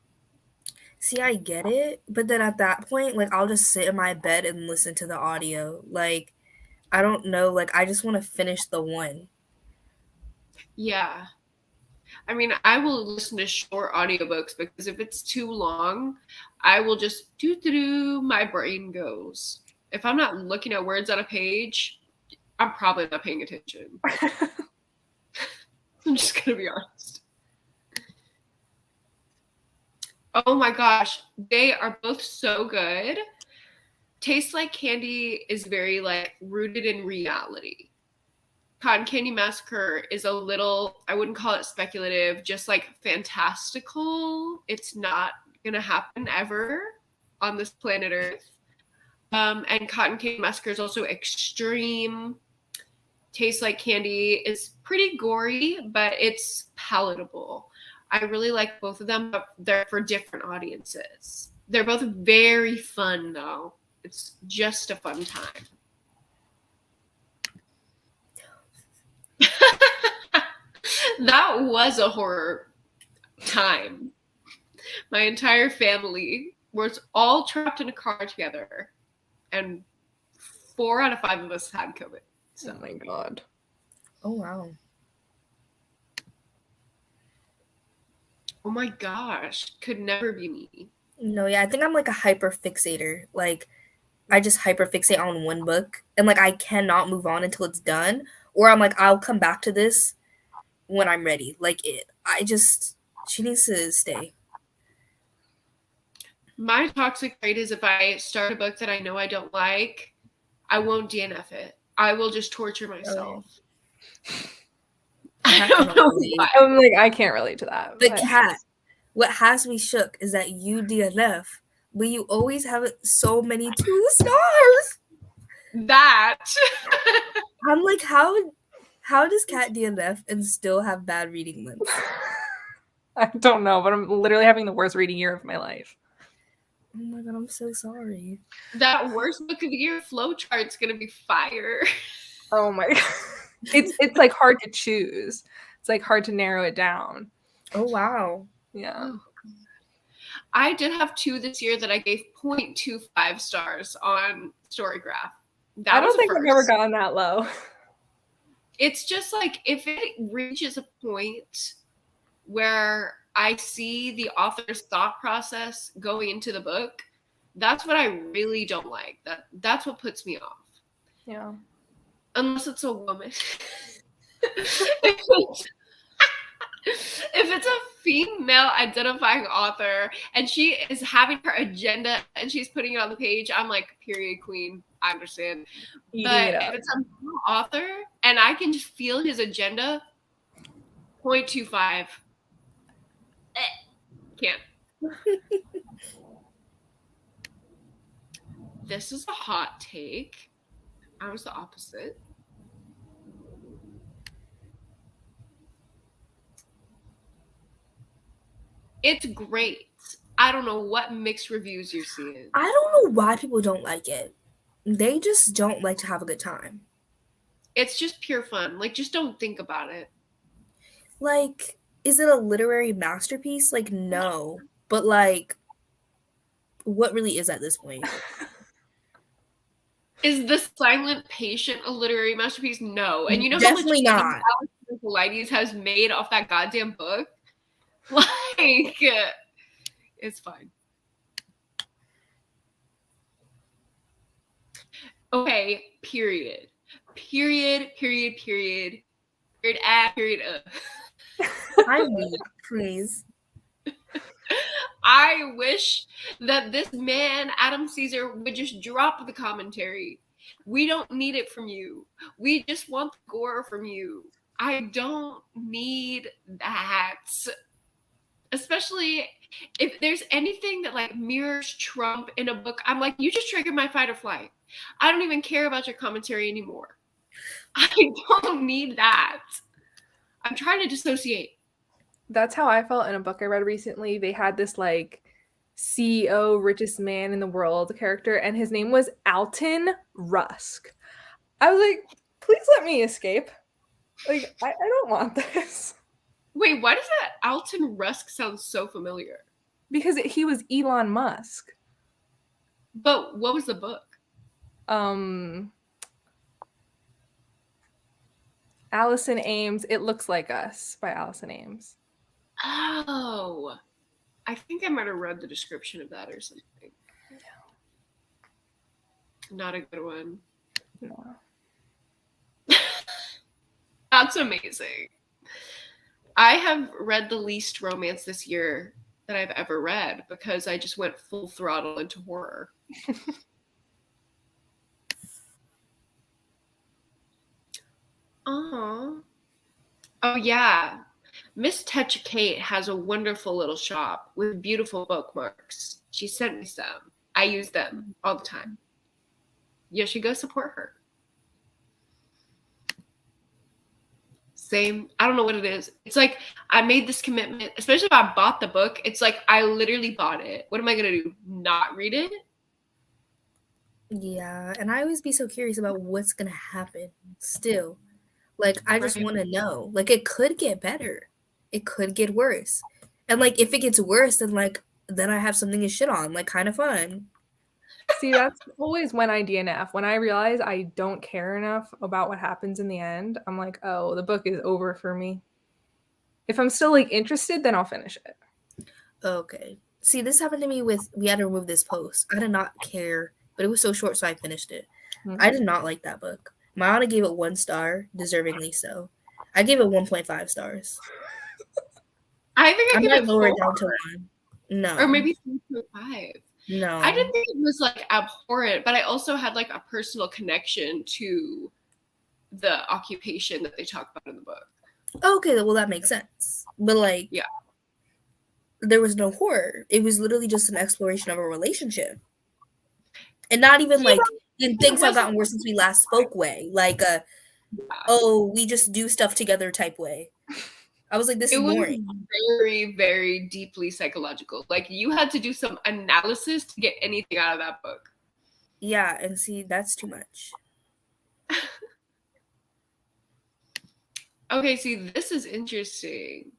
See, I get it, but then at that point, like, I'll just sit in my bed and listen to the audio. Like, I don't know, like, I just want to finish the one. Yeah. I mean, I will listen to short audiobooks because if it's too long, I will just my brain goes. If I'm not looking at words on a page, I'm probably not paying attention. I'm just going to be honest. Oh my gosh, they are both so good. Tastes Like Candy is very like rooted in reality. Cotton Candy Massacre is a little, I wouldn't call it speculative, just like fantastical. It's not going to happen ever on this planet Earth. And Cotton Candy Massacre is also extreme. Tastes Like Candy is pretty gory, but it's palatable. I really like both of them, but they're for different audiences. They're both very fun, though. It's just a fun time. That was a horror time. My entire family was all trapped in a car together, and 4 out of 5 of us had COVID. So. Oh my god. Oh, wow. Oh my gosh. Could never be me. No, yeah, I think I'm like a hyper fixator. Like, I just hyper fixate on one book, and like I cannot move on until it's done. Or I'm like, I'll come back to this when I'm ready. Like, she needs to stay. My toxic trait is if I start a book that I know I don't like, I won't DNF it. I will just torture myself. I don't know why. I'm like, I can't relate to that. But Kat, what has me shook is that you DNF, but you always have so many 2 stars. That. I'm like, how does Kat DNF and still have bad reading limbs? I don't know, but I'm literally having the worst reading year of my life. Oh my god, I'm so sorry. That worst book of the year flowchart's gonna be fire. Oh my god. It's like hard to choose. It's like hard to narrow it down. Oh wow. Yeah. I did have 2 this year that I gave 0.25 stars on Storygraph. That I don't was a think I've ever first. gotten that low. It's just like if it reaches a point where I see the author's thought process going into the book, that's what I really don't like. That's what puts me off. Yeah. Unless it's a woman. If it's a female identifying author and she is having her agenda and she's putting it on the page, I'm like, period, queen. I understand. Eating But it if up. it's a male author and I can just feel his agenda, 0.25. Can't. This is a hot take. I was the opposite. It's great. I don't know what mixed reviews you're seeing. I don't know why people don't like it. They just don't like to have a good time. It's just pure fun. Like, just don't think about it. Like, is it a literary masterpiece? Like, no. But, like, what really is at this point? Is The Silent Patient a literary masterpiece? No. And you know Definitely how much not. Alice has made off that goddamn book? Like, it's fine. Okay, period. Period, period, period. Period, period. I mean, please. I wish that this man, Adam Caesar, would just drop the commentary. We don't need it from you. We just want the gore from you. I don't need that. Especially if there's anything that like mirrors Trump in a book, I'm like, you just triggered my fight or flight. I don't even care about your commentary anymore. I don't need that. I'm trying to dissociate. That's how I felt in a book I read recently. They had this like CEO, richest man in the world character, and his name was Alton Rusk. I was like, please let me escape. Like, I don't want this. Wait, why does that Alton Rusk sound so familiar? Because he was Elon Musk. But what was the book? Allison Ames, It Looks Like Us by Allison Ames. Oh, I think I might have read the description of that or something. Yeah. Not a good one. No. That's amazing. I have read the least romance this year that I've ever read because I just went full throttle into horror. Oh yeah. Miss Touch Kate has a wonderful little shop with beautiful bookmarks. She sent me some. I use them all the time. You should go support her. Same. I don't know what it is. It's like I made this commitment, especially if I bought the book. It's like I literally bought it. What am I going to do? Not read it? Yeah, and I always be so curious about what's going to happen still. Like, I just Right. want to know. Like, it could get better. It could get worse. And, like, if it gets worse, then I have something to shit on. Like, kind of fun. See, that's always when I DNF. When I realize I don't care enough about what happens in the end, I'm like, oh, the book is over for me. If I'm still, like, interested, then I'll finish it. Okay. See, this happened to me we had to remove this post. I did not care, but it was so short, so I finished it. Mm-hmm. I did not like that book. My Anna gave it 1 star, deservingly so. I gave it 1.5 stars. I think I I give might it lower 4. it down to 1. No. Or maybe 3.5. No. I didn't think it was like abhorrent, but I also had like a personal connection to the occupation that they talk about in the book. Okay, well that makes sense. But like, yeah, there was no horror. It was literally just an exploration of a relationship, and not even like and things have gotten worse since we last spoke way. Like oh, we just do stuff together type way. I was like, this is boring. Very, very deeply psychological. Like you had to do some analysis to get anything out of that book. Yeah, and see, that's too much. Okay, see, this is interesting.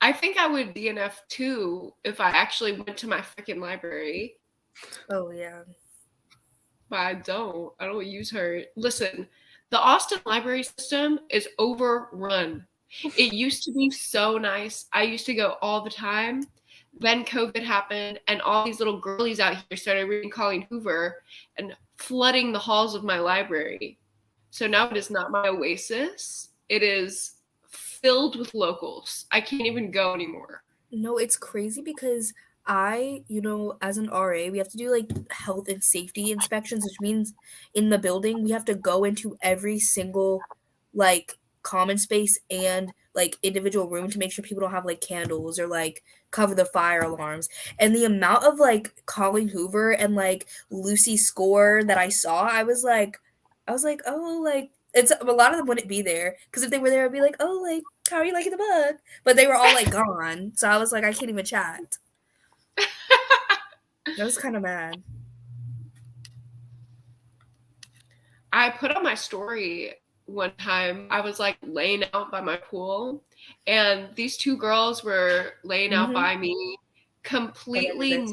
I think I would DNF too if I actually went to my freaking library. Oh yeah. but I don't use her. Listen, the Austin library system is overrun. It used to be so nice. I used to go all the time. Then COVID happened, and all these little girlies out here started reading Colleen Hoover and flooding the halls of my library. So now it is not my oasis. It is filled with locals. I can't even go anymore. No, it's crazy because as an RA, we have to do like health and safety inspections, which means in the building we have to go into every single like common space and like individual room to make sure people don't have like candles or like cover the fire alarms. And the amount of like Colleen Hoover and like Lucy Score that I was like, oh, like it's a lot of them wouldn't be there because if they were there, I'd be like, oh, like how are you liking the book? But they were all like gone, so I was like, I can't even chat. I was kind of mad. I put on my story one time. I was like laying out by my pool, and these two girls were laying out by me, completely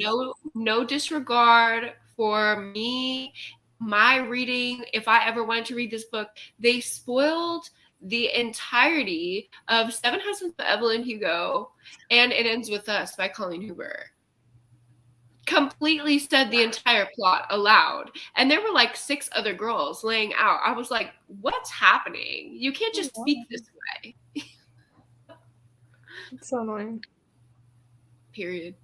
no disregard for me, my reading. If I ever wanted to read this book, they spoiled the entirety of Seven Husbands of Evelyn Hugo and It Ends With Us by Colleen Hoover. Completely said the entire plot aloud, and there were like 6 other girls laying out. I was like, what's happening? You can't just speak this way. It's so annoying. Period.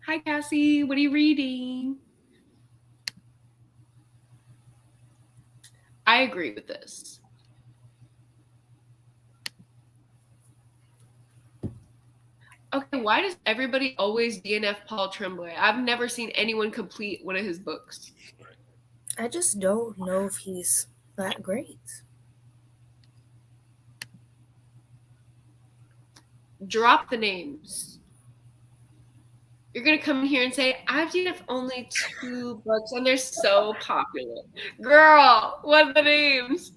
Hi Cassie, what are you reading? I agree with this. Okay, why does everybody always DNF Paul Tremblay? I've never seen anyone complete one of his books. I just don't know if he's that great. Drop the names. You're going to come in here and say, I've DNF only 2 books and they're so popular. Girl, what are the names?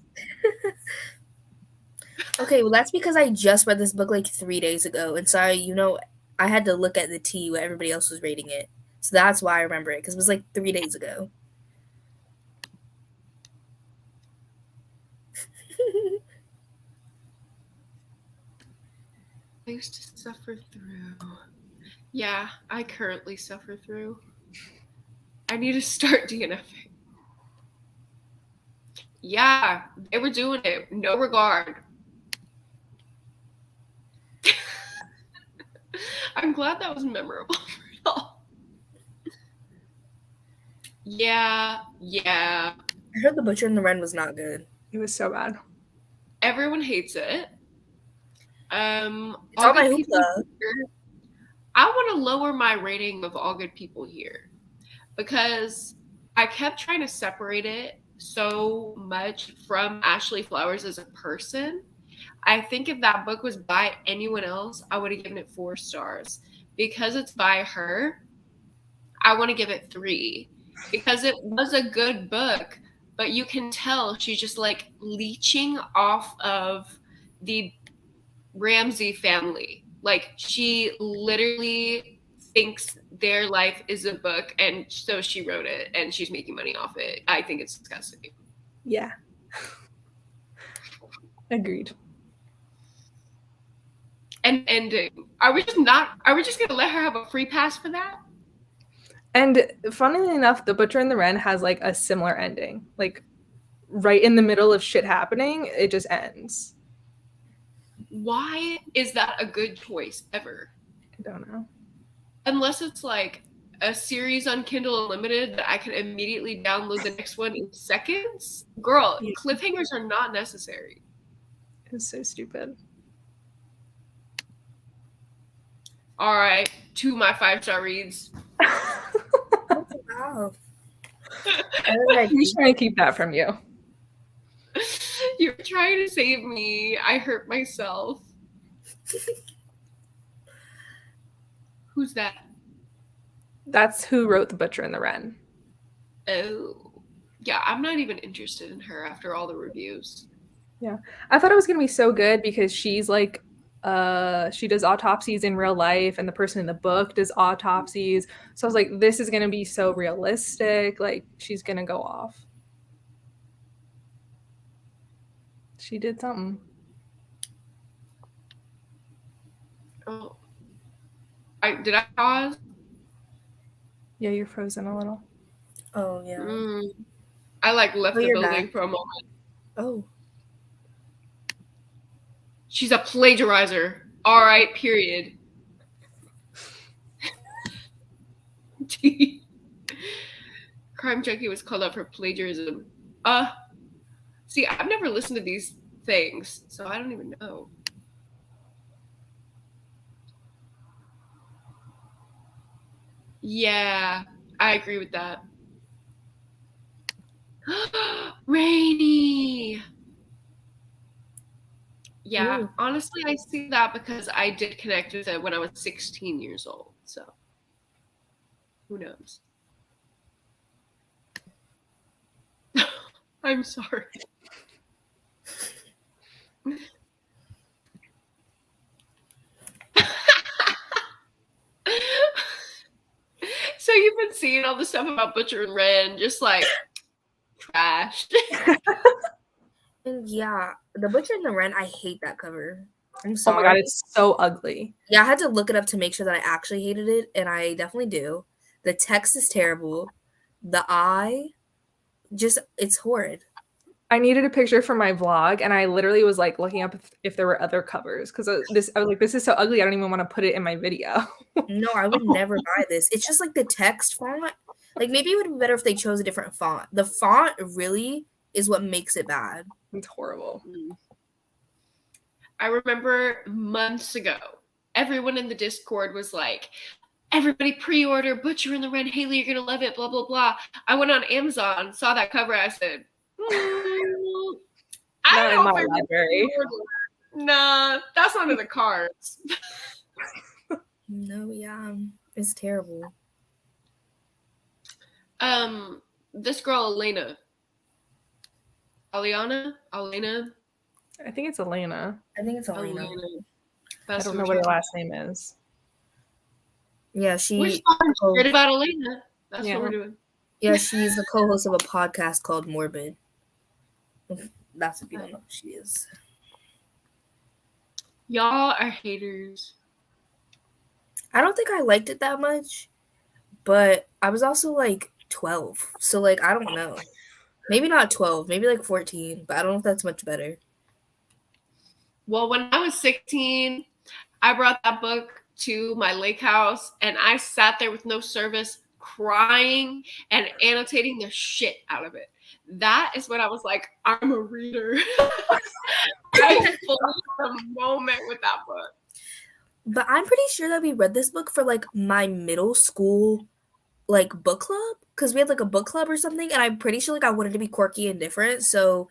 Okay, well, that's because I just read this book like 3 days ago, and so I had to look at the T where everybody else was rating it. So that's why I remember it, because it was like 3 days ago. I used to suffer through. Yeah, I currently suffer through. I need to start DNFing. Yeah, they were doing it. No regard. I'm glad that was memorable for y'all. Yeah. I heard The Butcher and the Wren was not good. It was so bad. Everyone hates it. It's on my Hoopla. I want to lower my rating of All Good People Here because I kept trying to separate it so much from Ashley Flowers as a person. I think if that book was by anyone else, I would have given it 4 stars. Because it's by her, I want to give it 3 because it was a good book, but you can tell she's just like leeching off of the Ramsey family. Like she literally thinks their life is a book, and so she wrote it and she's making money off it. I think it's disgusting. Yeah. Agreed. And ending. Are we just gonna let her have a free pass for that? And funnily enough, The Butcher and the Wren has like a similar ending. Like right in the middle of shit happening, it just ends. Why is that a good choice ever? I don't know. Unless it's like a series on Kindle Unlimited that I can immediately download the next one in seconds. Girl, yeah. Cliffhangers are not necessary. It's so stupid. All right, 2 of my 5-star reads. Wow. Who's trying to keep that from you? You're trying to save me. I hurt myself. Who's that? That's who wrote The Butcher and the Wren. Oh. Yeah, I'm not even interested in her after all the reviews. Yeah. I thought it was going to be so good because she's like She does autopsies in real life, and the person in the book does autopsies. So I was like, this is gonna be so realistic. Like, she's gonna go off. She did something. Oh, did I pause? Yeah, you're frozen a little. Oh yeah. I like left Oh, the you're building back. for a moment. Oh. She's a plagiarizer. All right, period. Crime Junkie was called up for plagiarism. See, I've never listened to these things, so I don't even know. Yeah, I agree with that. Rainy. Yeah, Ooh. honestly, I see that because I did connect with it when I was 16 years old. So, who knows? I'm sorry. So you've been seeing all the stuff about Butcher and Ren, just like trash. And yeah, The Butcher and the Wren, I hate that cover. I'm Oh sorry. my god, it's so ugly. Yeah, I had to look it up to make sure that I actually hated it, and I definitely do. The text is terrible. The eye, it's horrid. I needed a picture for my vlog, and I literally was like looking up if there were other covers because I was like, this is so ugly. I don't even want to put it in my video. No, I would never buy this. It's just like the text font. Like maybe it would be better if they chose a different font. The font really is what makes it bad. It's horrible. I remember months ago, everyone in the Discord was like, everybody pre-order Butcher and the Red Haley, you're gonna love it, blah blah blah. I went on Amazon, saw that cover, I said, Not in my library. Nah, that's not in the cards. No, yeah, it's terrible. This girl Elena. Elena? I think it's Elena. I think it's Elena. I don't know what her last name is. Yeah, We're talking shit about Elena. That's what we're doing. Yeah, she's the co-host of a podcast called Morbid. That's what you don't know who she is. Y'all are haters. I don't think I liked it that much, but I was also like 12. So like I don't know. Maybe not 12, maybe like 14, but I don't know if that's much better. Well, when I was 16, I brought that book to my lake house and I sat there with no service crying and annotating the shit out of it. That is when I was like, I'm a reader. I fully the moment with that book. But I'm pretty sure that we read this book for like my middle school like book club because we had like a book club or something, and I'm pretty sure like I wanted to be quirky and different. So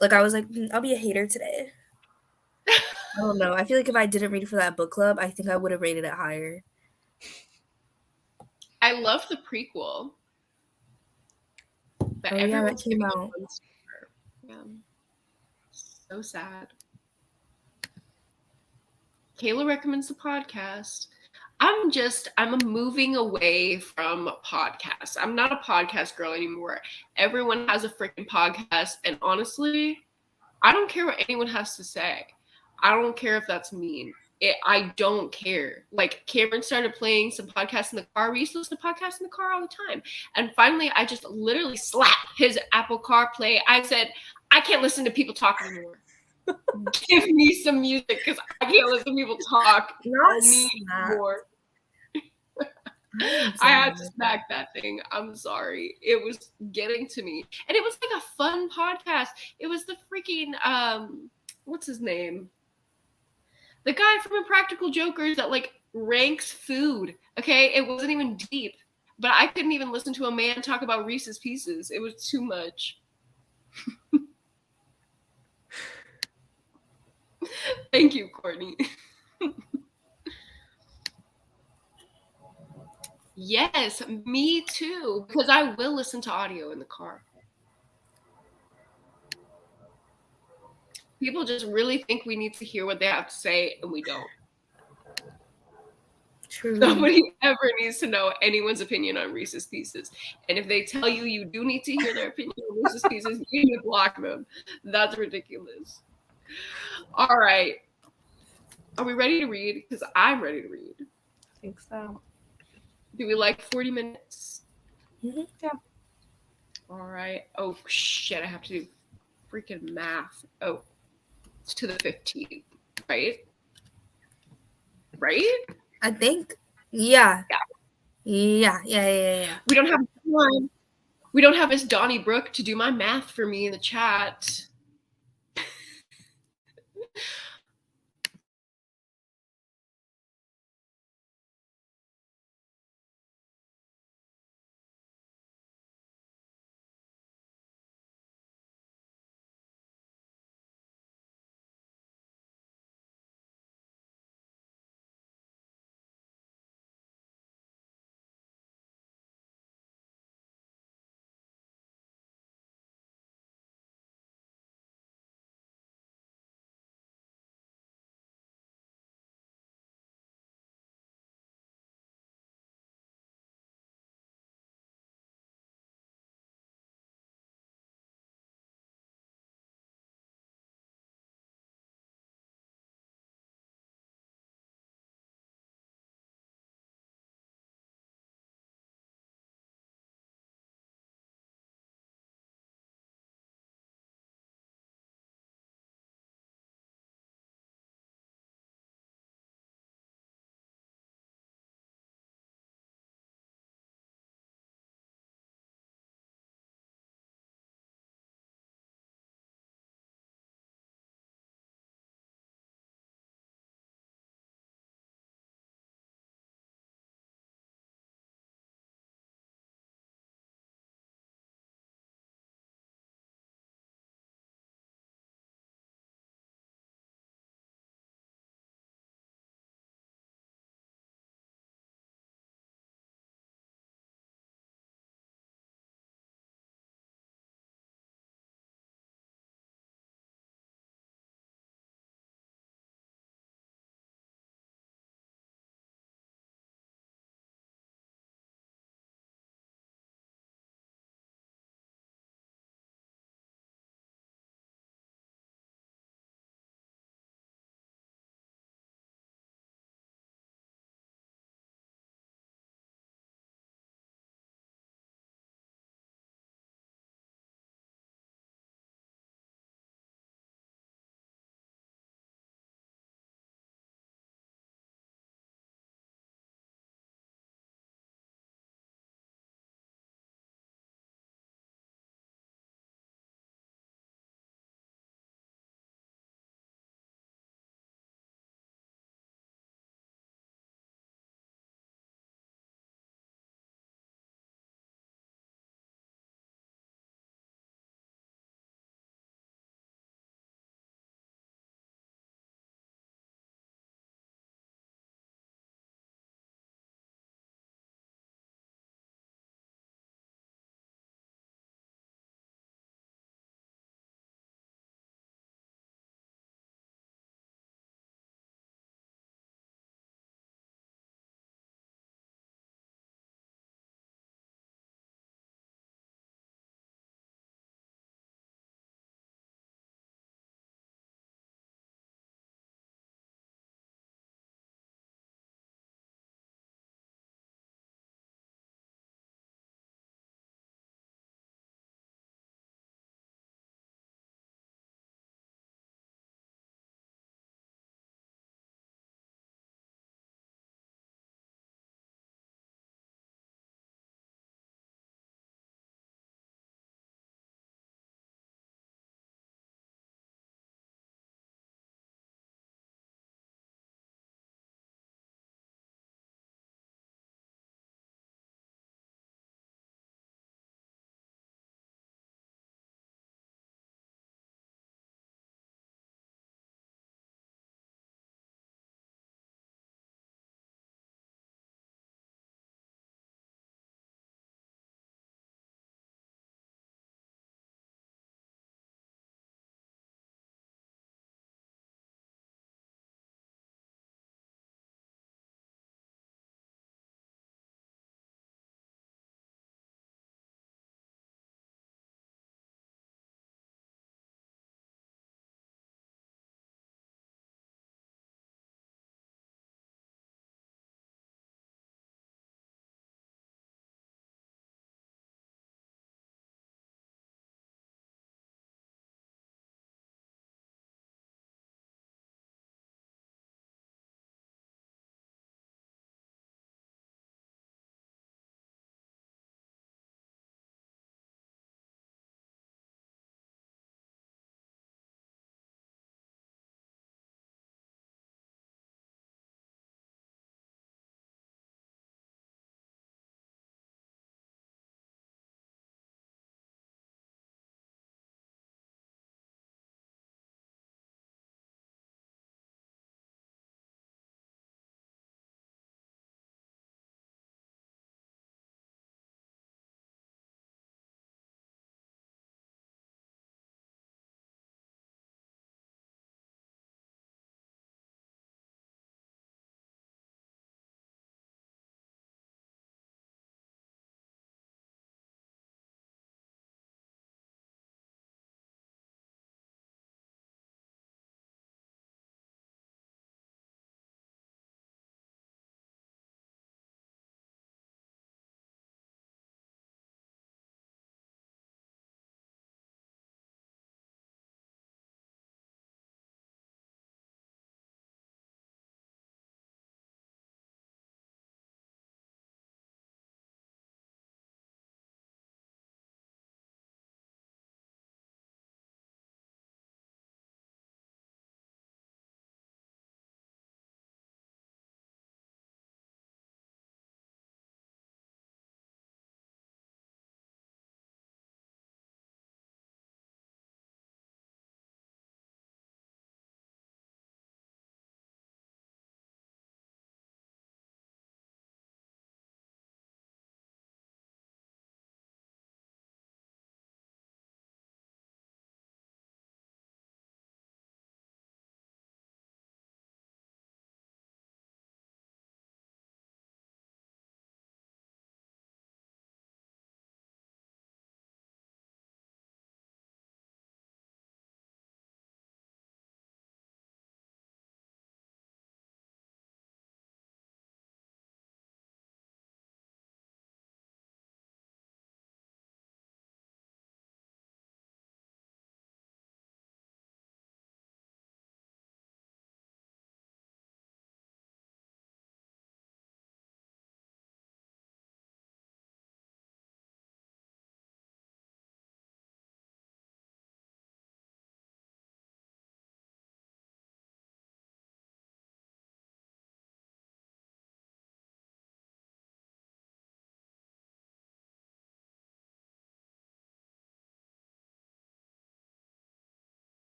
like I was like, I'll be a hater today. I don't know. I feel like if I didn't read it for that book club, I think I would have rated it higher. I love the prequel. But yeah, that came out. Yeah. So sad. Kayla recommends the podcast. I'm moving away from podcasts. I'm not a podcast girl anymore. Everyone has a freaking podcast. And honestly, I don't care what anyone has to say. I don't care if that's mean. I don't care. Like Cameron started playing some podcasts in the car. We used to listen to podcasts in the car all the time. And finally, I just literally slapped his Apple CarPlay. I said, I can't listen to people talk anymore. Give me some music because I can't listen to people talk anymore. I had to smack that thing. I'm sorry. It was getting to me. And it was like a fun podcast. It was the freaking, what's his name? The guy from Impractical Jokers that like ranks food. Okay, it wasn't even deep, but I couldn't even listen to a man talk about Reese's Pieces. It was too much. Thank you, Courtney. Yes, me too, because I will listen to audio in the car. People just really think we need to hear what they have to say, and we don't. True. Nobody ever needs to know anyone's opinion on Reese's Pieces. And if they tell you you do need to hear their opinion on Reese's Pieces, you need to block them. That's ridiculous. All right. Are we ready to read? Because I'm ready to read. I think so. Do we like 40 minutes? Mhm. Yeah. All right. Oh, shit. I have to do freaking math. Oh, it's to the 15th, right? Right? I think. Yeah. Yeah. Yeah. We don't have time. We don't have Miss Donnie Brooke to do my math for me in the chat.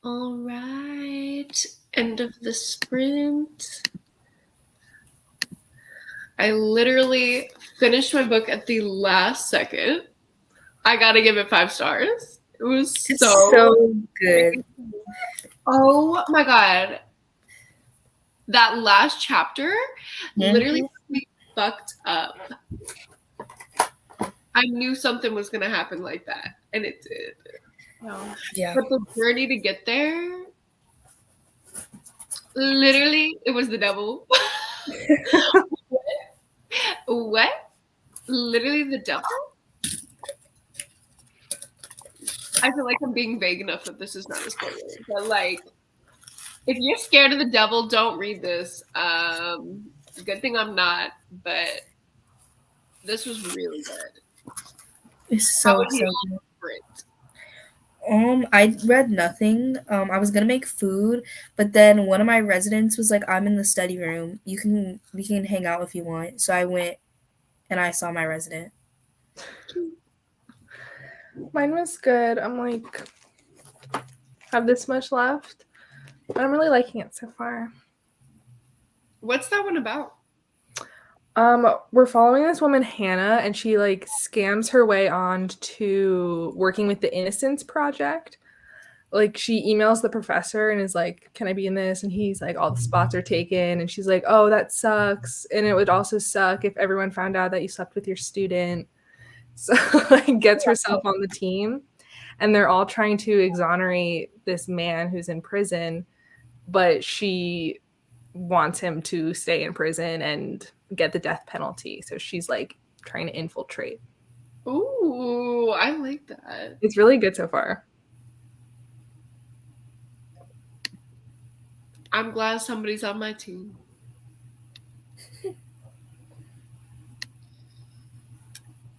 All right. End of the sprint. I literally finished my book at the last second. I gotta give it 5 stars. It was It's so good. Oh my god. That last chapter literally me fucked up. I knew something was gonna happen like that, and it did. Yeah. But the journey to get there, literally, it was the devil. What? Literally the devil? I feel like I'm being vague enough that this is not a spoiler. But like, if you're scared of the devil, don't read this. Good thing I'm not, but this was really good. It's How so, would you so good. sprint? I read nothing. I was gonna make food, but then one of my residents was like, "I'm in the study room. We can hang out if you want." So I went and I saw my resident. Mine was good. I'm like, have this much left, but I'm really liking it so far. What's that one about? We're following this woman, Hannah, and she like scams her way on to working with the Innocence Project. Like she emails the professor and is like, "Can I be in this?" And he's like, "All the spots are taken." And she's like, "Oh, that sucks. And it would also suck if everyone found out that you slept with your student." So like gets herself on the team, and they're all trying to exonerate this man who's in prison, but she wants him to stay in prison and get the death penalty. So she's like trying to infiltrate. Ooh, I like that. It's really good so far. I'm glad somebody's on my team.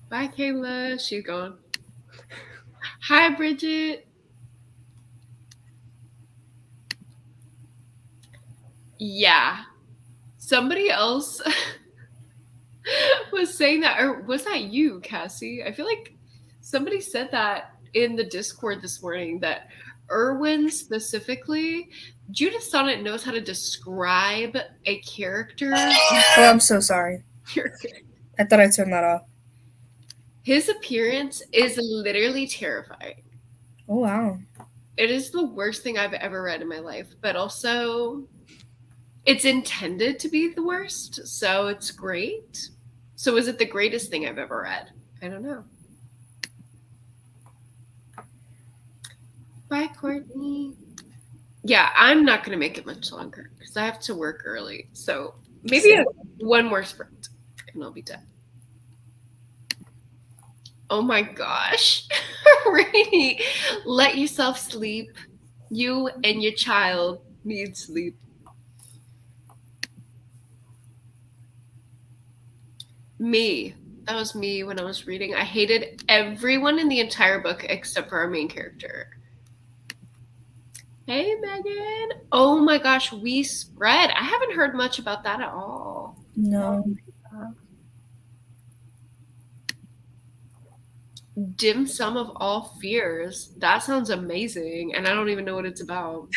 Bye, Kayla. She's gone. Hi, Bridget. Yeah. Somebody else was saying that, or was that you, Cassie? I feel like somebody said that in the Discord this morning that Erwin specifically, Judith Sonnet knows how to describe a character. Oh, I'm so sorry. I thought I turned that off. His appearance is literally terrifying. Oh, wow. It is the worst thing I've ever read in my life, but also it's intended to be the worst, so it's great. So is it the greatest thing I've ever read? I don't know. Bye, Courtney. Yeah, I'm not going to make it much longer because I have to work early. So maybe one more sprint and I'll be done. Oh my gosh. Rainy, let yourself sleep. You and your child need sleep. Me. That was me when I was reading. I hated everyone in the entire book except for our main character. Hey, Megan. Oh my gosh, we spread. I haven't heard much about that at all. No. Dim Sum of All Fears. That sounds amazing, and I don't even know what it's about.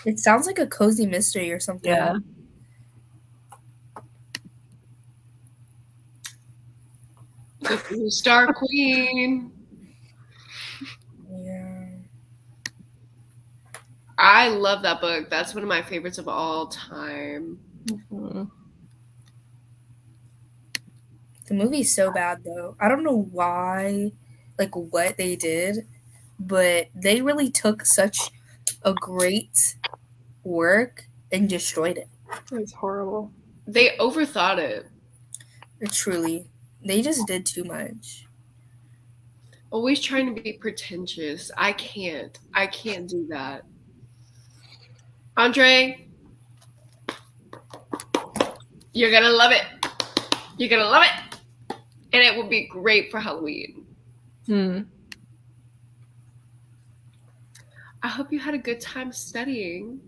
It sounds like a cozy mystery or something. Yeah. Star Queen. Yeah. I love that book. That's one of my favorites of all time. Mm-hmm. The movie's so bad, though. I don't know why, like, what they did, but they really took such a great work and destroyed it. It's horrible. They overthought it. Truly. They just did too much. Always trying to be pretentious. I can't do that. Andre, you're gonna love it. You're gonna love it. And it will be great for Halloween. I hope you had a good time studying,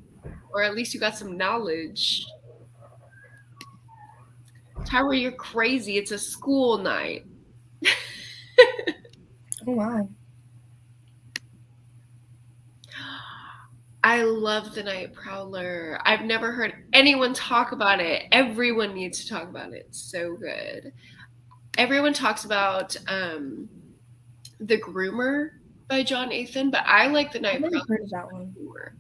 or at least you got some knowledge. Tyra, you're crazy. It's a school night. Oh, wow. I love the Night Prowler. I've never heard anyone talk about it. Everyone needs to talk about it. It's so good. Everyone talks about The Groomer by John Athan, but I like the Night I've never Prowler heard of that one. more.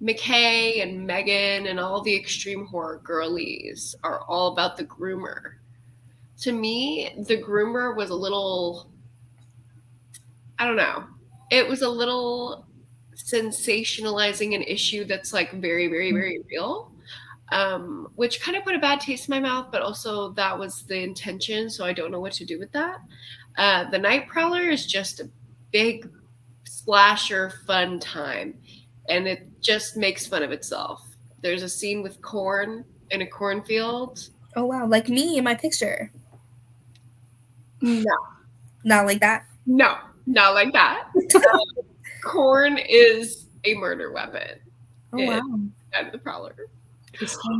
McKay and Megan and all the extreme horror girlies are all about The Groomer. To me, The Groomer was a little, I don't know, it was a little sensationalizing an issue that's like very, very, very real, which kind of put a bad taste in my mouth, but also that was the intention, so I don't know what to do with that. The Night Prowler is just a big slasher fun time, and it just makes fun of itself. There's a scene with corn in a cornfield. Oh wow, like me in my picture. No, Not like that. no, not like that. Corn is a murder weapon. Oh wow. And the Prowler.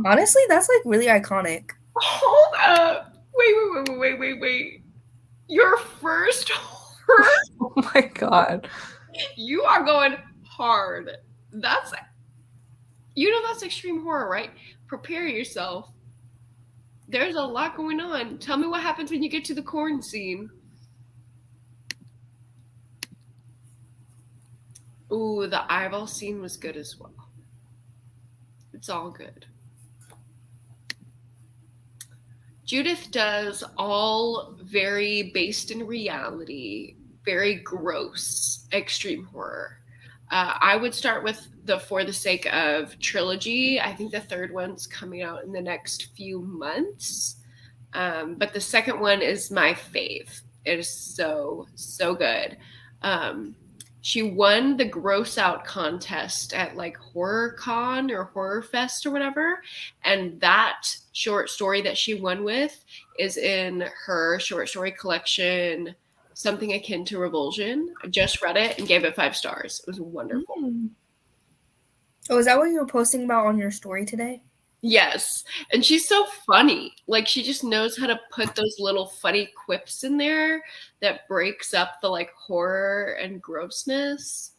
Honestly, that's like really iconic. Hold up. Wait. Your first horror? Oh my god. You are going hard. That's extreme horror, right? Prepare yourself. There's a lot going on. Tell me what happens when you get to the corn scene. Ooh, the eyeball scene was good as well. It's all good. Judith does all very based in reality, very gross extreme horror. I would start with the For the Sake of trilogy. I think the third one's coming out in the next few months. But the second one is my fave. It is so, so good. She won the Gross Out contest at like HorrorCon or Horror Fest or whatever. And that short story that she won with is in her short story collection, Something Akin to Revulsion. I just read it and gave it 5 stars. It was wonderful. Oh, is that what you were posting about on your story today? Yes. And she's so funny. Like, she just knows how to put those little funny quips in there that breaks up the like horror and grossness.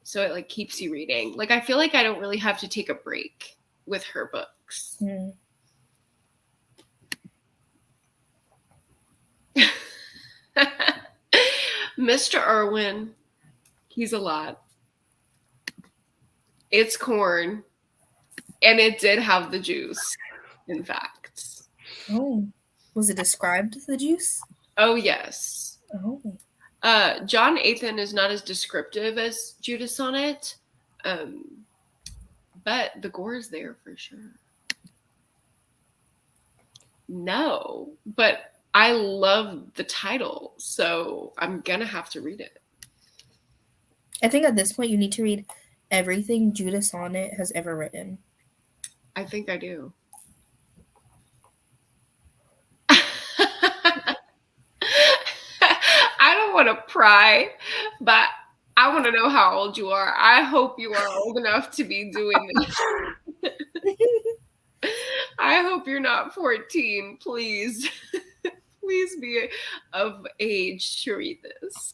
So it like keeps you reading. Like, I feel like I don't really have to take a break with her books. Mr. Irwin, he's a lot. It's corn. And it did have the juice, in fact. Oh. Was it described, the juice? Oh, yes. Oh. John Athan is not as descriptive as Judas Sonnet, but the gore is there for sure. No, but I love the title, so I'm going to have to read it. I think at this point you need to read everything Judas Sonnet has ever written. I think I do. I don't want to pry, but I want to know how old you are. I hope you are old enough to be doing this. I hope you're not 14, please. Please be of age to read this.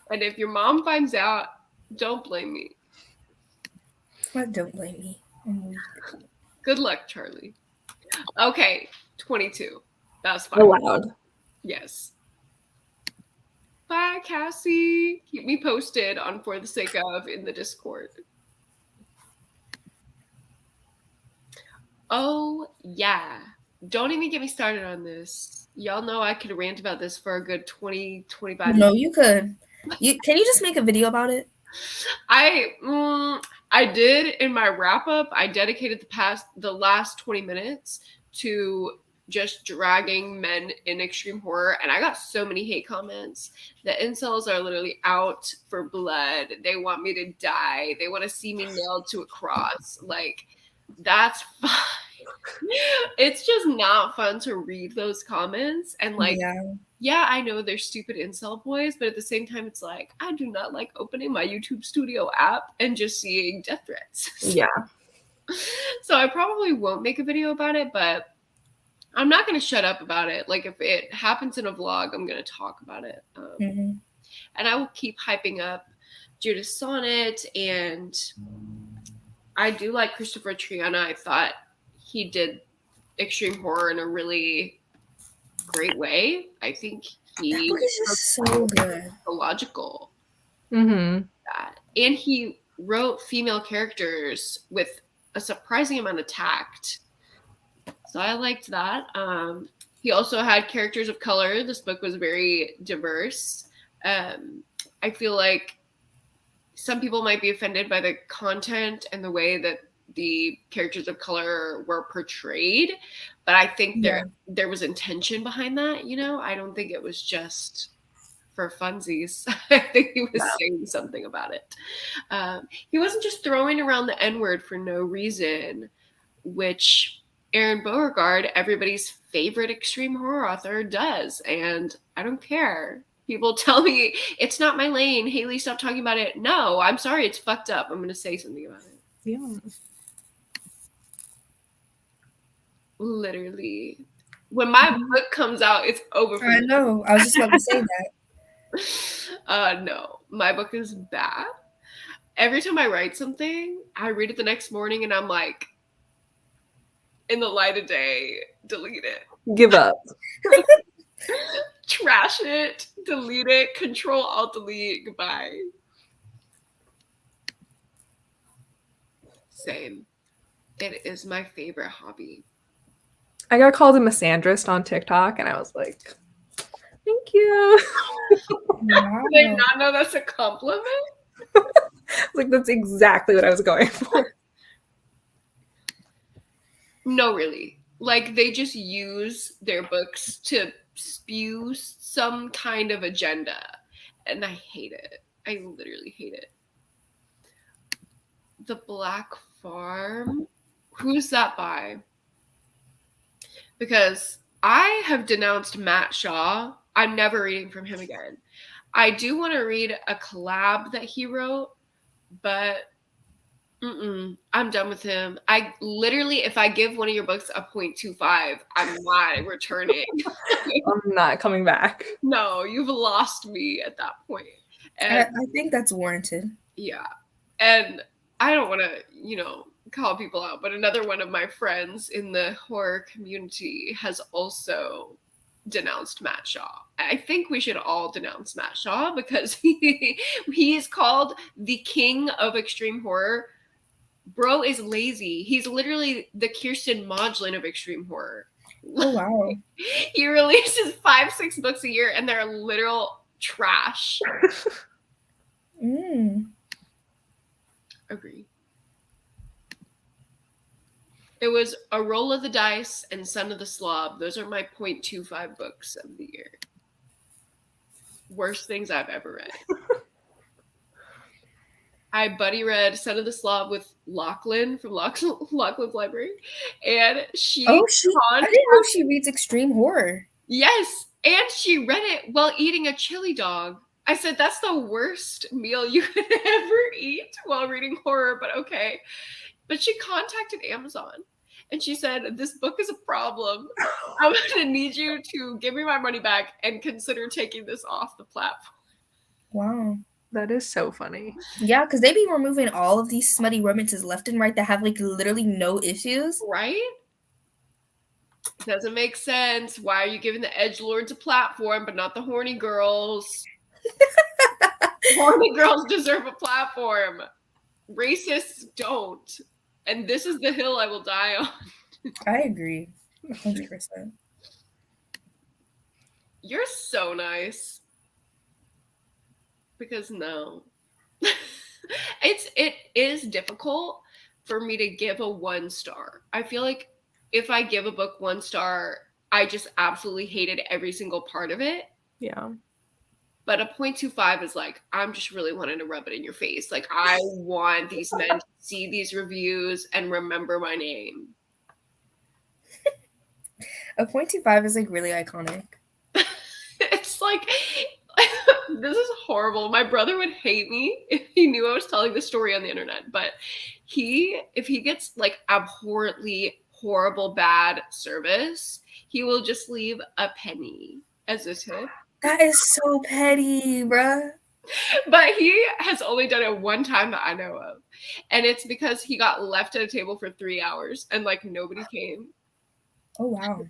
And if your mom finds out, don't blame me. What? Don't blame me. Good luck, Charlie. Okay, 22. That was fine. Allowed. Yes. Bye, Cassie. Keep me posted on For the Sake of in the Discord. Oh, yeah. Don't even get me started on this. Y'all know I could rant about this for a good 20, 25 minutes. No, you could. Can you just make a video about it? I did in my wrap up. I dedicated the last 20 minutes to just dragging men in extreme horror, and I got so many hate comments. The incels are literally out for blood. They want me to die. They want to see me nailed to a cross. Like, that's fine. It's just not fun to read those comments and like yeah, I know they're stupid incel boys, but at the same time it's like I do not like opening my YouTube Studio app and just seeing death threats. Yeah. So I probably won't make a video about it, but I'm not going to shut up about it. Like, if it happens in a vlog, I'm going to talk about it. And I will keep hyping up Judas Sonnet, and I do like Christopher Triana. I thought he did extreme horror in a really great way. I think That he book is just so good. logical. Mm-hmm. That. And he wrote female characters with a surprising amount of tact. So I liked that. He also had characters of color. This book was very diverse. I feel like some people might be offended by the content and the way that the characters of color were portrayed, but I think there was intention behind that. I don't think it was just for funsies. I think he was saying something about it. He wasn't just throwing around the N-word for no reason, which Aaron Beauregard, everybody's favorite extreme horror author, does, and I don't care. People tell me it's not my lane. Haley, stop talking about it. No, I'm sorry. It's fucked up. I'm going to say something about it. Yeah. Literally. When my book comes out, it's over for I me. know. I was just about to say that. No, my book is bad. Every time I write something, I read it the next morning and I'm like, in the light of day, delete it. Give up. Trash it, delete it, Control Alt Delete, goodbye. Same. It is my favorite hobby. I got called a misandrist on TikTok, and I was like, "Thank you." Wow. Did I not know that's a compliment? Like, that's exactly what I was going for. No, really. Like, they just use their books to spew some kind of agenda, and I hate it. I literally hate it. The Black Farm? Who's that by? Because I have denounced Matt Shaw. I'm never reading from him again. I do want to read a collab that he wrote, but I'm done with him. I literally, if I give one of your books a 0.25, I'm not returning. I'm not coming back. No, you've lost me at that point. I think that's warranted. Yeah. And I don't want to, call people out, but another one of my friends in the horror community has also denounced Matt Shaw. I think we should all denounce Matt Shaw because he is called the king of extreme horror. Bro is lazy. He's literally the Kirsten Modglin of extreme horror. Oh, wow. He releases 5-6 books a year and they're literal trash. Agree. It was A Roll of the Dice and Son of the Slob. Those are my 0.25 books of the year. Worst things I've ever read. I buddy read Son of the Slob with Lachlan from Lachlan's Library. And I didn't know she reads extreme horror. Yes. And she read it while eating a chili dog. I said, that's the worst meal you could ever eat while reading horror, but okay. But she contacted Amazon and she said, this book is a problem. I'm going to need you to give me my money back and consider taking this off the platform. Wow. That is so funny. Yeah, because they be removing all of these smutty romances left and right that have like literally no issues. Right? It doesn't make sense. Why are you giving the edgelords a platform but not the horny girls? Horny girls deserve a platform. Racists don't. And this is the hill I will die on. I agree. 100%. You're so nice. Because no. It is difficult for me to give a 1 star. I feel like if I give a book 1 star, I just absolutely hated every single part of it. Yeah. But a 0.25 is like, I'm just really wanting to rub it in your face. Like, I want these men to see these reviews and remember my name. A 0.25 is like really iconic. It's like, this is horrible. My brother would hate me if he knew I was telling this story on the internet. But if he gets like abhorrently horrible bad service, he will just leave a penny as a tip. That is so petty, bruh. But he has only done it one time that I know of. And it's because he got left at a table for 3 hours and like nobody came. Oh, wow.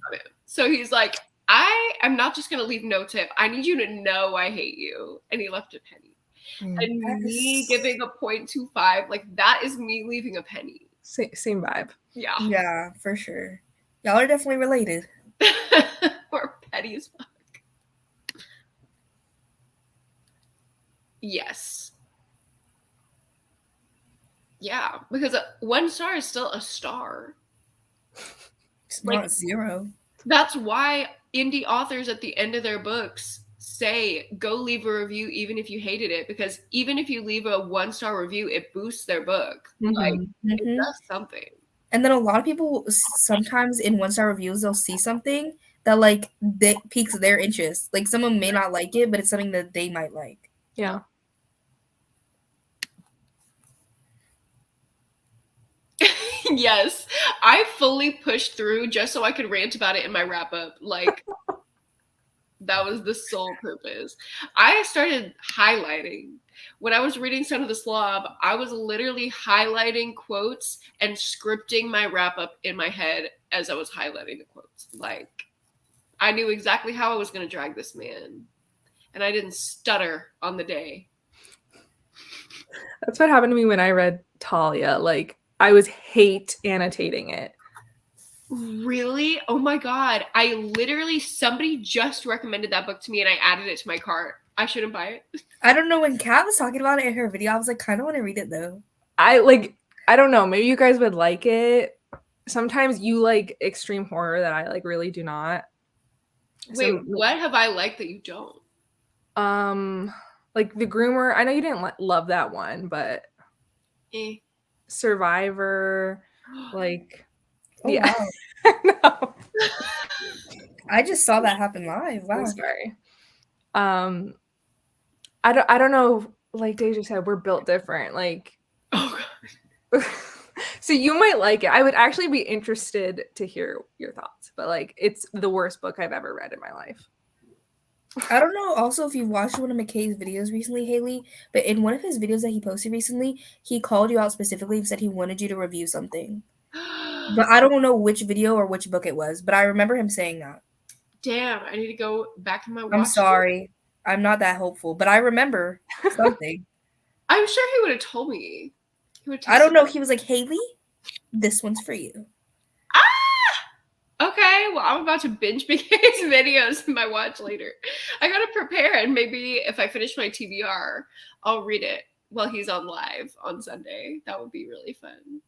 So he's like, I am not just going to leave no tip. I need you to know I hate you. And he left a penny. And me giving a 0.25, like that is me leaving a penny. Same vibe. Yeah. Yeah, for sure. Y'all are definitely related. We're petty as fuck. Yes. Yeah, because 1 star is still a star. It's Like, not 0. That's why indie authors at the end of their books say, go leave a review even if you hated it, because even if you leave a 1-star review, it boosts their book. Like, it does something. And then a lot of people sometimes in 1-star reviews, they'll see something that like that piques their interest. Like someone may not like it, but it's something that they might like. Yeah. Yes, I fully pushed through just so I could rant about it in my wrap up. Like, that was the sole purpose. I started highlighting. When I was reading Son of the Slob, I was literally highlighting quotes and scripting my wrap up in my head as I was highlighting the quotes. Like, I knew exactly how I was going to drag this man. And I didn't stutter on the day. That's what happened to me when I read Talia. Like, I was hate annotating it. Really? Oh my God. I literally, somebody just recommended that book to me and I added it to my cart. I shouldn't buy it. I don't know, when Kat was talking about it in her video, I was like, kind of want to read it though. I don't know. Maybe you guys would like it. Sometimes you like extreme horror that I like really do not. Wait, what have I liked that you don't? Like The Groomer. I know you didn't love that one, but Survivor, like, oh, wow. No. I just saw that happen live. Wow. I'm sorry. I don't know. Like Deja said, we're built different. Like, oh God. So you might like it. I would actually be interested to hear your thoughts, but like, it's the worst book I've ever read in my life. I don't know also if you watched one of McKay's videos recently, Haley, but in one of his videos that he posted recently, he called you out specifically and said he wanted you to review something. But I don't know which video or which book it was, but I remember him saying that. Damn, I need to go back in my watch. I'm sorry. I'm not that hopeful, but I remember something. I'm sure he would have told me. I don't know. He was like, Haley, this one's for you. Okay, well, I'm about to binge McKay's videos in my watch later. I gotta prepare, and maybe if I finish my TBR, I'll read it while he's on live on Sunday. That would be really fun.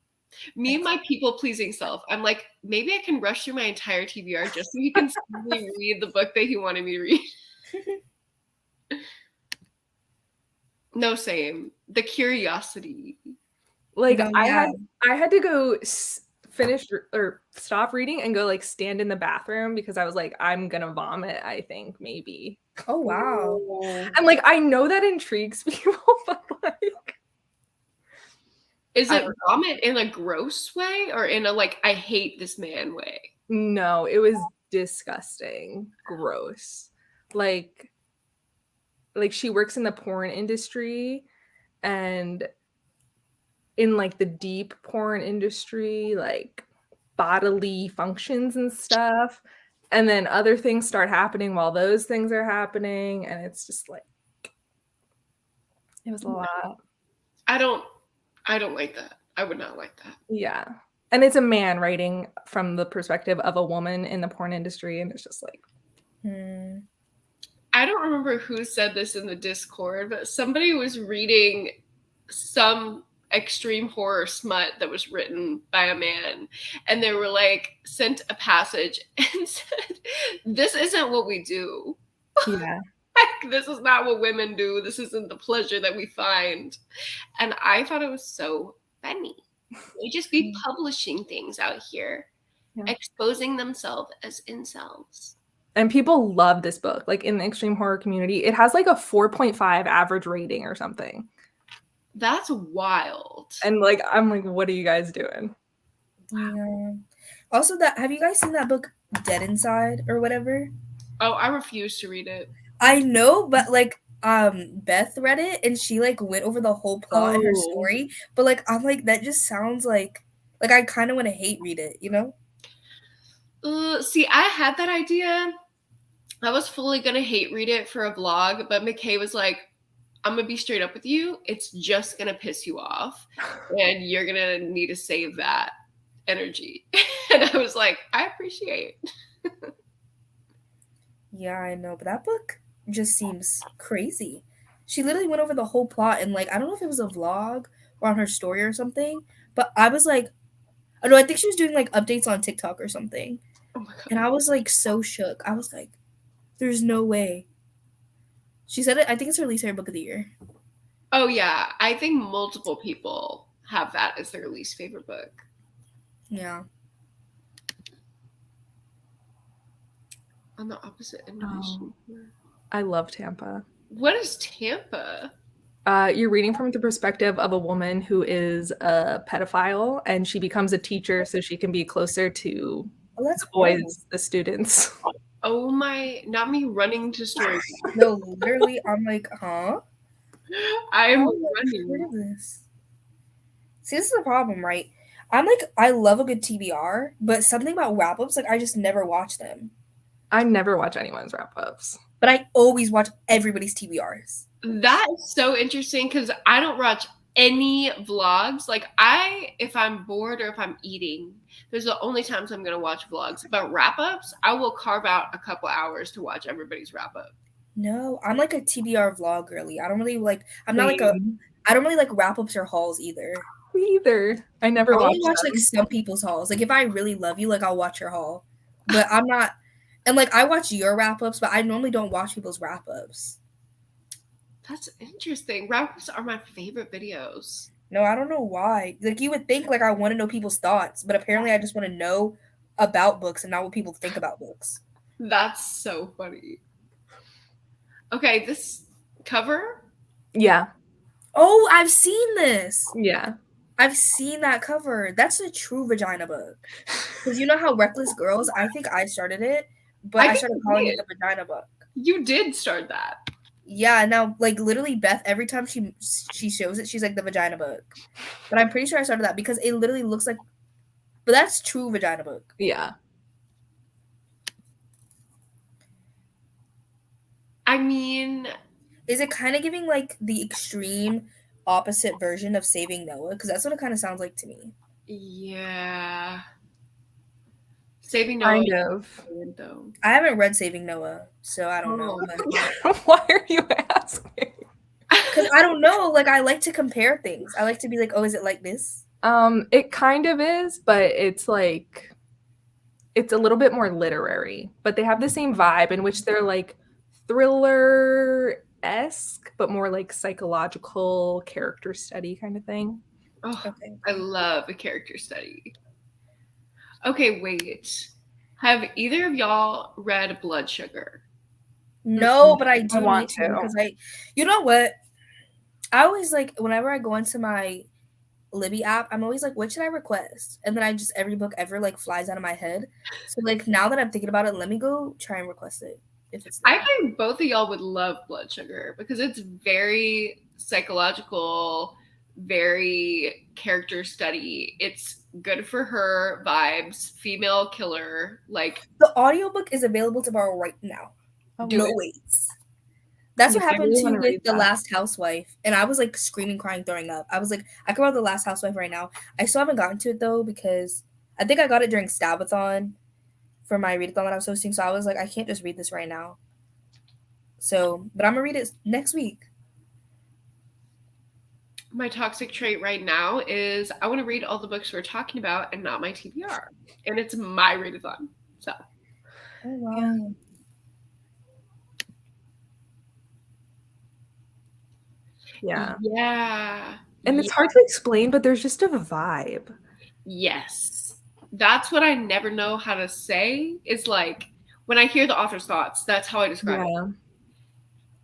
Me and my people-pleasing self. I'm like, maybe I can rush through my entire TBR just so he can see me read the book that he wanted me to read. No, same. The curiosity. Like, I had to go finish or stop reading and go like stand in the bathroom because I was like, I'm gonna vomit, I think, maybe. Oh, wow. And like, I know that intrigues people, but like, is it vomit in a gross way or in a like, I hate this man way? No, it was disgusting. Gross. Like she works in the porn industry, and in like the deep porn industry, like bodily functions and stuff, and then other things start happening while those things are happening, and it's just like, it was a lot. I don't like that. I would not like that. Yeah. And it's a man writing from the perspective of a woman in the porn industry, and it's just like, I don't remember who said this in the Discord, but somebody was reading some extreme horror smut that was written by a man, and they were like, sent a passage and said, this isn't what we do. Yeah. Like, this is not what women do. This isn't the pleasure that we find. And I thought it was so funny. They just be publishing things out here, exposing themselves as incels. And people love this book. Like, in the extreme horror community, it has like a 4.5 average rating or something. That's wild. And like, I'm like, what are you guys doing? Yeah. Also, have you guys seen that book Dead Inside or whatever? Oh, I refuse to read it. I know, but like, Beth read it and she like went over the whole plot in her story, but like I'm like that just sounds like I kind of want to hate read it, you know? See, I had that idea. I was fully gonna hate read it for a vlog, but McKay was like, I'm gonna be straight up with you. It's just gonna piss you off, and you're gonna need to save that energy. And I was like, I appreciate. Yeah, I know, but that book just seems crazy. She literally went over the whole plot and like I don't know if it was a vlog or on her story or something, but I was like, oh no, I think she was doing like updates on TikTok or something. Oh my god. And I was like so shook. I was like, there's no way. She said it, I think it's her least favorite book of the year. Oh yeah, I think multiple people have that as their least favorite book. Yeah. On the opposite end of the sheet. I love Tampa. What is Tampa? You're reading from the perspective of a woman who is a pedophile, and she becomes a teacher so she can be closer to Oh, that's the boys, cool. the students. Oh my, not me running to story. No, literally, I'm like, huh? I'm How have I running. heard of this? See, this is the problem, right? I'm like, I love a good TBR, but something about wrap ups, like, I just never watch them. I never watch anyone's wrap ups. But I always watch everybody's TBRs. That is so interesting because I don't watch any vlogs. Like if I'm bored or if I'm eating, those are the only times I'm gonna watch vlogs. But wrap ups, I will carve out a couple hours to watch everybody's wrap up. No, I'm like a TBR vlog girly. I don't really like. I'm not like a. I don't really like wrap ups or hauls either. Me either. I never I only watch watch like some people's hauls. Like if I really love you, like I'll watch your haul. But I'm not. And like I watch your wrap ups, but I normally don't watch people's wrap ups. That's interesting. Wrap ups are my favorite videos. No, I don't know why. Like you would think like I want to know people's thoughts, but apparently I just want to know about books and not what people think about books. That's so funny. Okay, this cover. Yeah. Oh, I've seen this. Yeah. I've seen that cover. That's a true vagina book. Because you know how Reckless Girls, I think I started it, but I started calling it the vagina book. You did start that. Yeah, now like literally Beth, every time she shows it, she's like the vagina book. But I'm pretty sure I started that because it literally looks like, but that's true vagina book. Yeah. I mean, is it kind of giving like the extreme opposite version of Saving Noah? Because that's what it kind of sounds like to me. Yeah. Saving Noah. Kind of. Though. I haven't read Saving Noah, so I don't know. Why are you asking? Because I don't know. Like, I like to compare things. I like to be like, oh, is it like this? It kind of is, but it's like, it's a little bit more literary. But they have the same vibe in which they're like thriller-esque, but more like psychological character study kind of thing. Oh, okay. I love a character study. Okay, wait. Have either of y'all read Blood Sugar? No, but I do want to because you know what? I always like whenever I go into my Libby app, I'm always like, what should I request? And then I just every book ever like flies out of my head. So like now that I'm thinking about it, let me go try and request it. If it's I think both of y'all would love Blood Sugar because it's very psychological, very character study. It's good for her vibes, female killer. Like the audiobook is available to borrow right now. No waits. That's what happened to with The Last Housewife. And I was like screaming, crying, throwing up. I was like, I could borrow The Last Housewife right now. I still haven't gotten to it though because I think I got it during Stabathon for my readathon that I was hosting. So I was like, I can't just read this right now. So, but I'm gonna read it next week. My toxic trait right now is I want to read all the books we're talking about and not my TBR. And it's my readathon. So. Oh, wow. Yeah. Yeah. And it's hard to explain, but there's just a vibe. Yes. That's what I never know how to say. It's like when I hear the author's thoughts, that's how I describe it.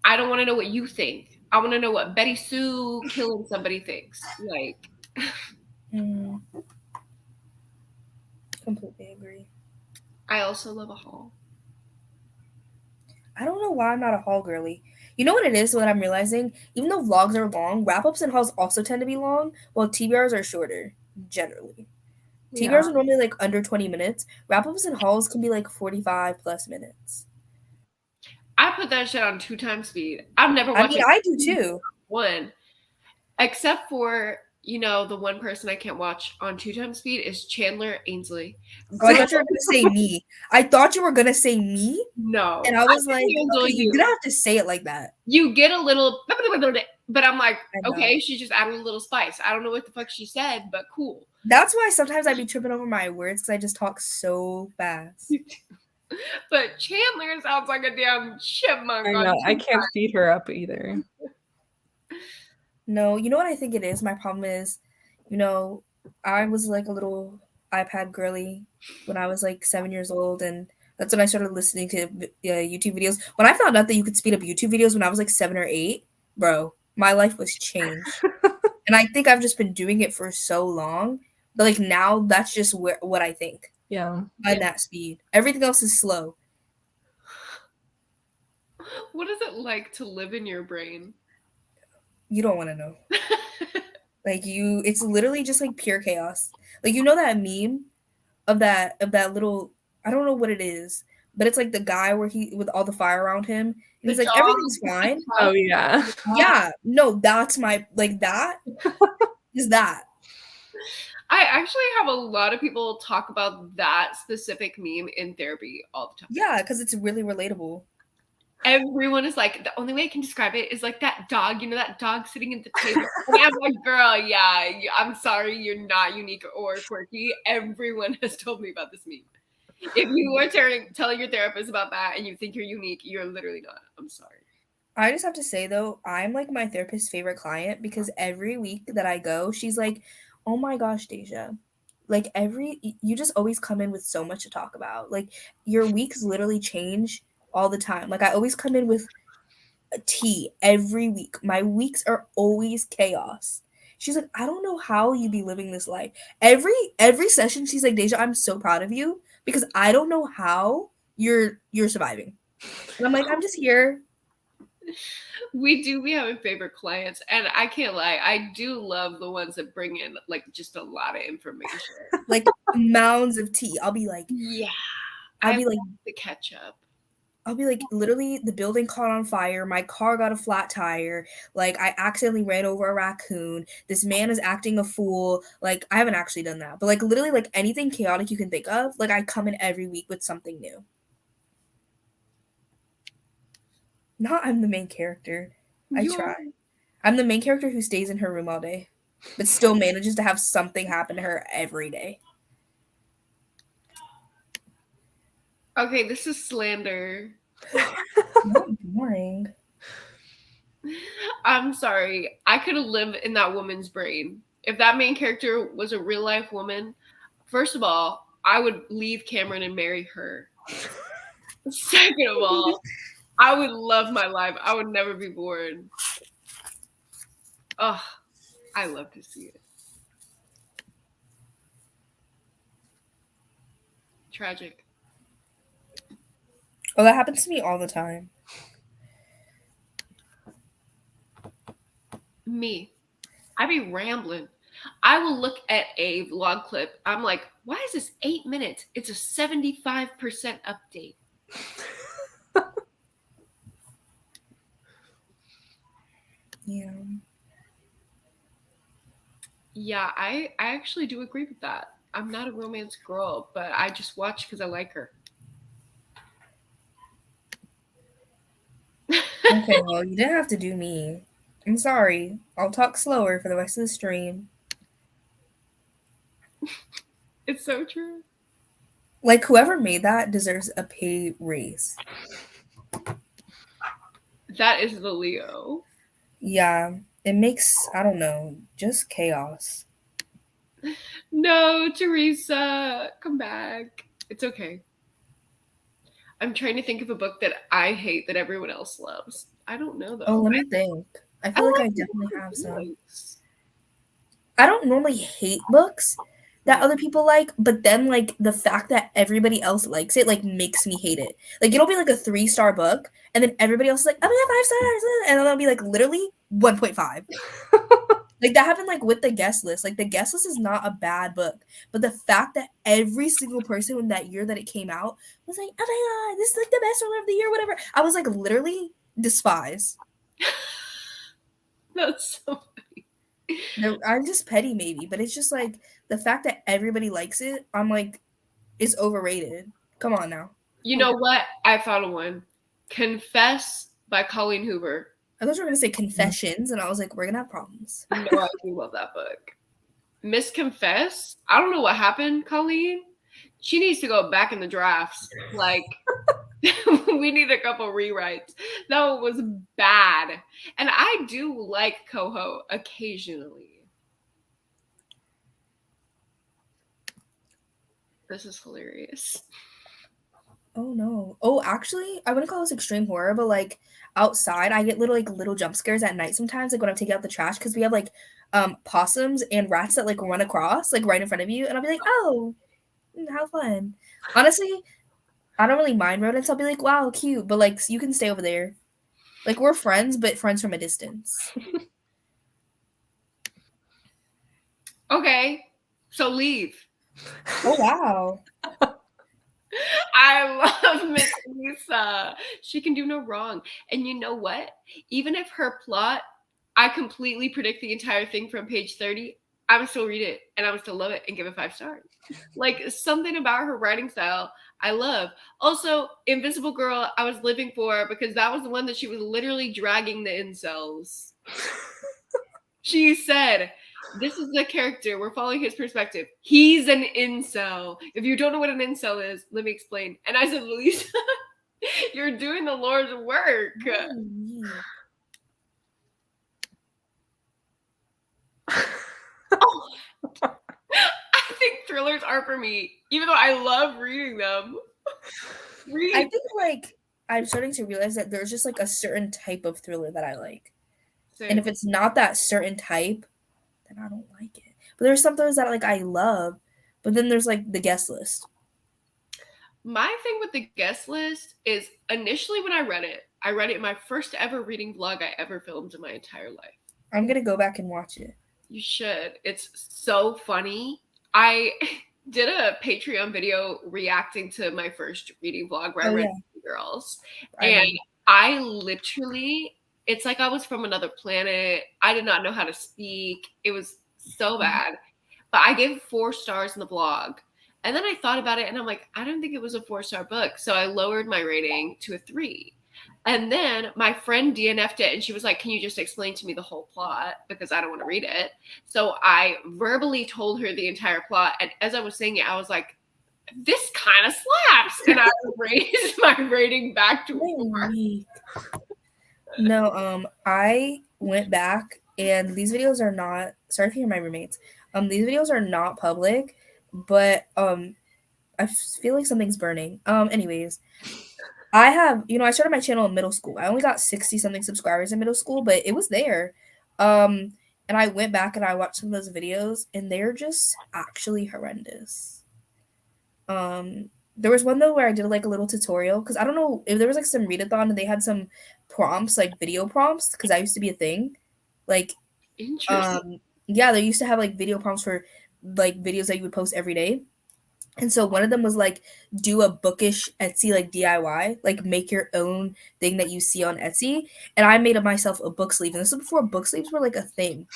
I don't want to know what you think. I want to know what Betty Sue killing somebody thinks. Like. Completely agree. I also love a haul. I don't know why I'm not a haul girly. You know what it is? What I'm realizing, even though vlogs are long, wrap ups and hauls also tend to be long, while TBRs are shorter generally. TBRs are normally like under 20 minutes. Wrap ups and hauls can be like 45 plus minutes. I put that shit on 2x speed. I've never I watched mean, I do too. one, except for the one person I can't watch on 2x speed is Chandler Ainsley. Oh, I thought you were gonna say me. I thought you were gonna say me, No, and I was can like, handle okay, you didn't have to say it like that. You get a little, but I'm like, I know. okay, she just added a little spice. I don't know what the fuck she said, but cool. That's why sometimes I'd be tripping over my words because I just talk so fast. But Chandler sounds like a damn chipmunk. I know. I can't speed her up either. No, you know what I think it is? My problem is, I was like a little iPad girly when I was like 7 years old, and that's when I started listening to YouTube videos. When I found out that you could speed up YouTube videos when I was like 7 or 8, bro, my life was changed. And I think I've just been doing it for so long, but like now that's just what I think. Yeah. By that speed. Everything else is slow. What is it like to live in your brain? You don't want to know. Like it's literally just like pure chaos. Like that meme of that little, I don't know what it is, but it's like the guy where he with all the fire around him and he's like everything's fine. Oh yeah. Yeah, no, that's my that is that. I actually have a lot of people talk about that specific meme in therapy all the time. Yeah, because it's really relatable. Everyone is like, the only way I can describe it is like that dog, that dog sitting at the table. And I'm like, girl, yeah, I'm sorry, you're not unique or quirky. Everyone has told me about this meme. If you are telling your therapist about that and you think you're unique, you're literally not. I'm sorry. I just have to say though, I'm like my therapist's favorite client because every week that I go, she's like, oh my gosh, Deja, like you just always come in with so much to talk about. Like your weeks literally change all the time. Like I always come in with a tea every week. My weeks are always chaos. She's like, I don't know how you be living this life. Every session, she's like, Deja, I'm so proud of you because I don't know how you're surviving. And I'm like, I'm just here. We do be having favorite clients, and I can't lie, I do love the ones that bring in like just a lot of information, like mounds of tea. I'll be like, yeah, I'll be like the ketchup. I'll be like, literally, the building caught on fire. My car got a flat tire. Like, I accidentally ran over a raccoon. This man is acting a fool. Like, I haven't actually done that. But, like, literally, like, anything chaotic you can think of, like, I come in every week with something new. Not I'm the main character. I try. I'm the main character who stays in her room all day, but still manages to have something happen to her every day. Okay, this is slander. Boring. I'm sorry. I could have lived in that woman's brain. If that main character was a real life woman, first of all, I would leave Cameron and marry her. Second of all, I would love my life. I would never be bored. Oh, I love to see it. Tragic. Oh, that happens to me all the time. Me. I be rambling. I will look at a vlog clip. I'm like, why is this 8 minutes? It's a 75% update. Yeah. Yeah, I actually do agree with that. I'm not a romance girl, but I just watch because I like her. Okay, well, you didn't have to do me. I'm sorry. I'll talk slower for the rest of the stream. It's so true. Like, whoever made that deserves a pay raise. That is the Leo. Yeah, it makes, I don't know, just chaos. No, Teresa, come back. It's okay. I'm trying to think of a book that I hate that everyone else loves. I don't know, though. Oh, let me think. I feel like I definitely have some. books. I don't normally hate books, that other people like, but then like the fact that everybody else likes it like makes me hate it. Like it'll be like a 3-star book, and then everybody else is like, I'm gonna 5 stars, and then I'll be like literally 1.5. Like that happened like with the guest list. Like the guest list is not a bad book, but the fact that every single person in that year that it came out was like, oh my god, this is like the best thriller of the year, whatever. I was like literally despise. That's so funny. No, I'm just petty maybe, but it's just like the fact that everybody likes it, I'm like, it's overrated. Come on now. You know what? I found one. Confess by Colleen Hoover. I thought you were gonna say Confessions, and I was like, we're gonna have problems. No, I do love that book. Miss Confess. I don't know what happened, Colleen. She needs to go back in the drafts. Like, we need a couple rewrites. That one was bad. And I do like Coho occasionally. This is hilarious. Oh no. Oh, actually, I wouldn't call this extreme horror, but like outside, I get little jump scares at night sometimes, like when I'm taking out the trash, because we have like possums and rats that like run across, like right in front of you, and I'll be like, oh, how fun. Honestly, I don't really mind rodents. I'll be like, wow, cute, but like you can stay over there. Like we're friends, but friends from a distance. Okay, so leave. Oh wow. I love Miss Lisa. She can do no wrong. And you know what? Even if her plot, I completely predict the entire thing from page 30, I would still read it and I would still love it and give it 5 stars. Like something about her writing style, I love. Also, Invisible Girl, I was living for because that was the one that she was literally dragging the incels. She said, this is the character. We're following his perspective. He's an incel. If you don't know what an incel is, let me explain. And I said, Lisa, you're doing the Lord's work. Oh, I think thrillers are for me, even though I love reading them. I think like I'm starting to realize that there's just like a certain type of thriller that I like. Same. And if it's not that certain type, then I don't like it. But there's some thrillers that like I love, but then there's like the guest list. My thing with the guest list is initially when I read it my first ever reading vlog I ever filmed in my entire life. I'm gonna go back and watch it. You should. It's so funny. I did a Patreon video reacting to my first reading vlog where I read Girls. And I literally, it's like I was from another planet. I did not know how to speak. It was so bad. But I gave it 4 stars in the vlog. And then I thought about it and I'm like, I don't think it was a 4-star book. So I lowered my rating to a 3. And then my friend DNF'd it and she was like, can you just explain to me the whole plot? Because I don't want to read it. So I verbally told her the entire plot. And as I was saying it, I was like, this kind of slaps. And I raised my rating back to 4. No, I went back and these videos are not, sorry if you hear my roommates. These videos are not public, but I feel like something's burning. Anyways, I have, I started my channel in middle school. I only got 60 something subscribers in middle school, but it was there. And I went back and I watched some of those videos and they're just actually horrendous. There was one though where I did like a little tutorial because I don't know if there was like some readathon and they had some prompts, like video prompts, because that used to be a thing. Like, yeah, they used to have like video prompts for like videos that you would post every day. And so one of them was like, do a bookish Etsy like DIY, like make your own thing that you see on Etsy. And I made myself a book sleeve. And this was before book sleeves were like a thing.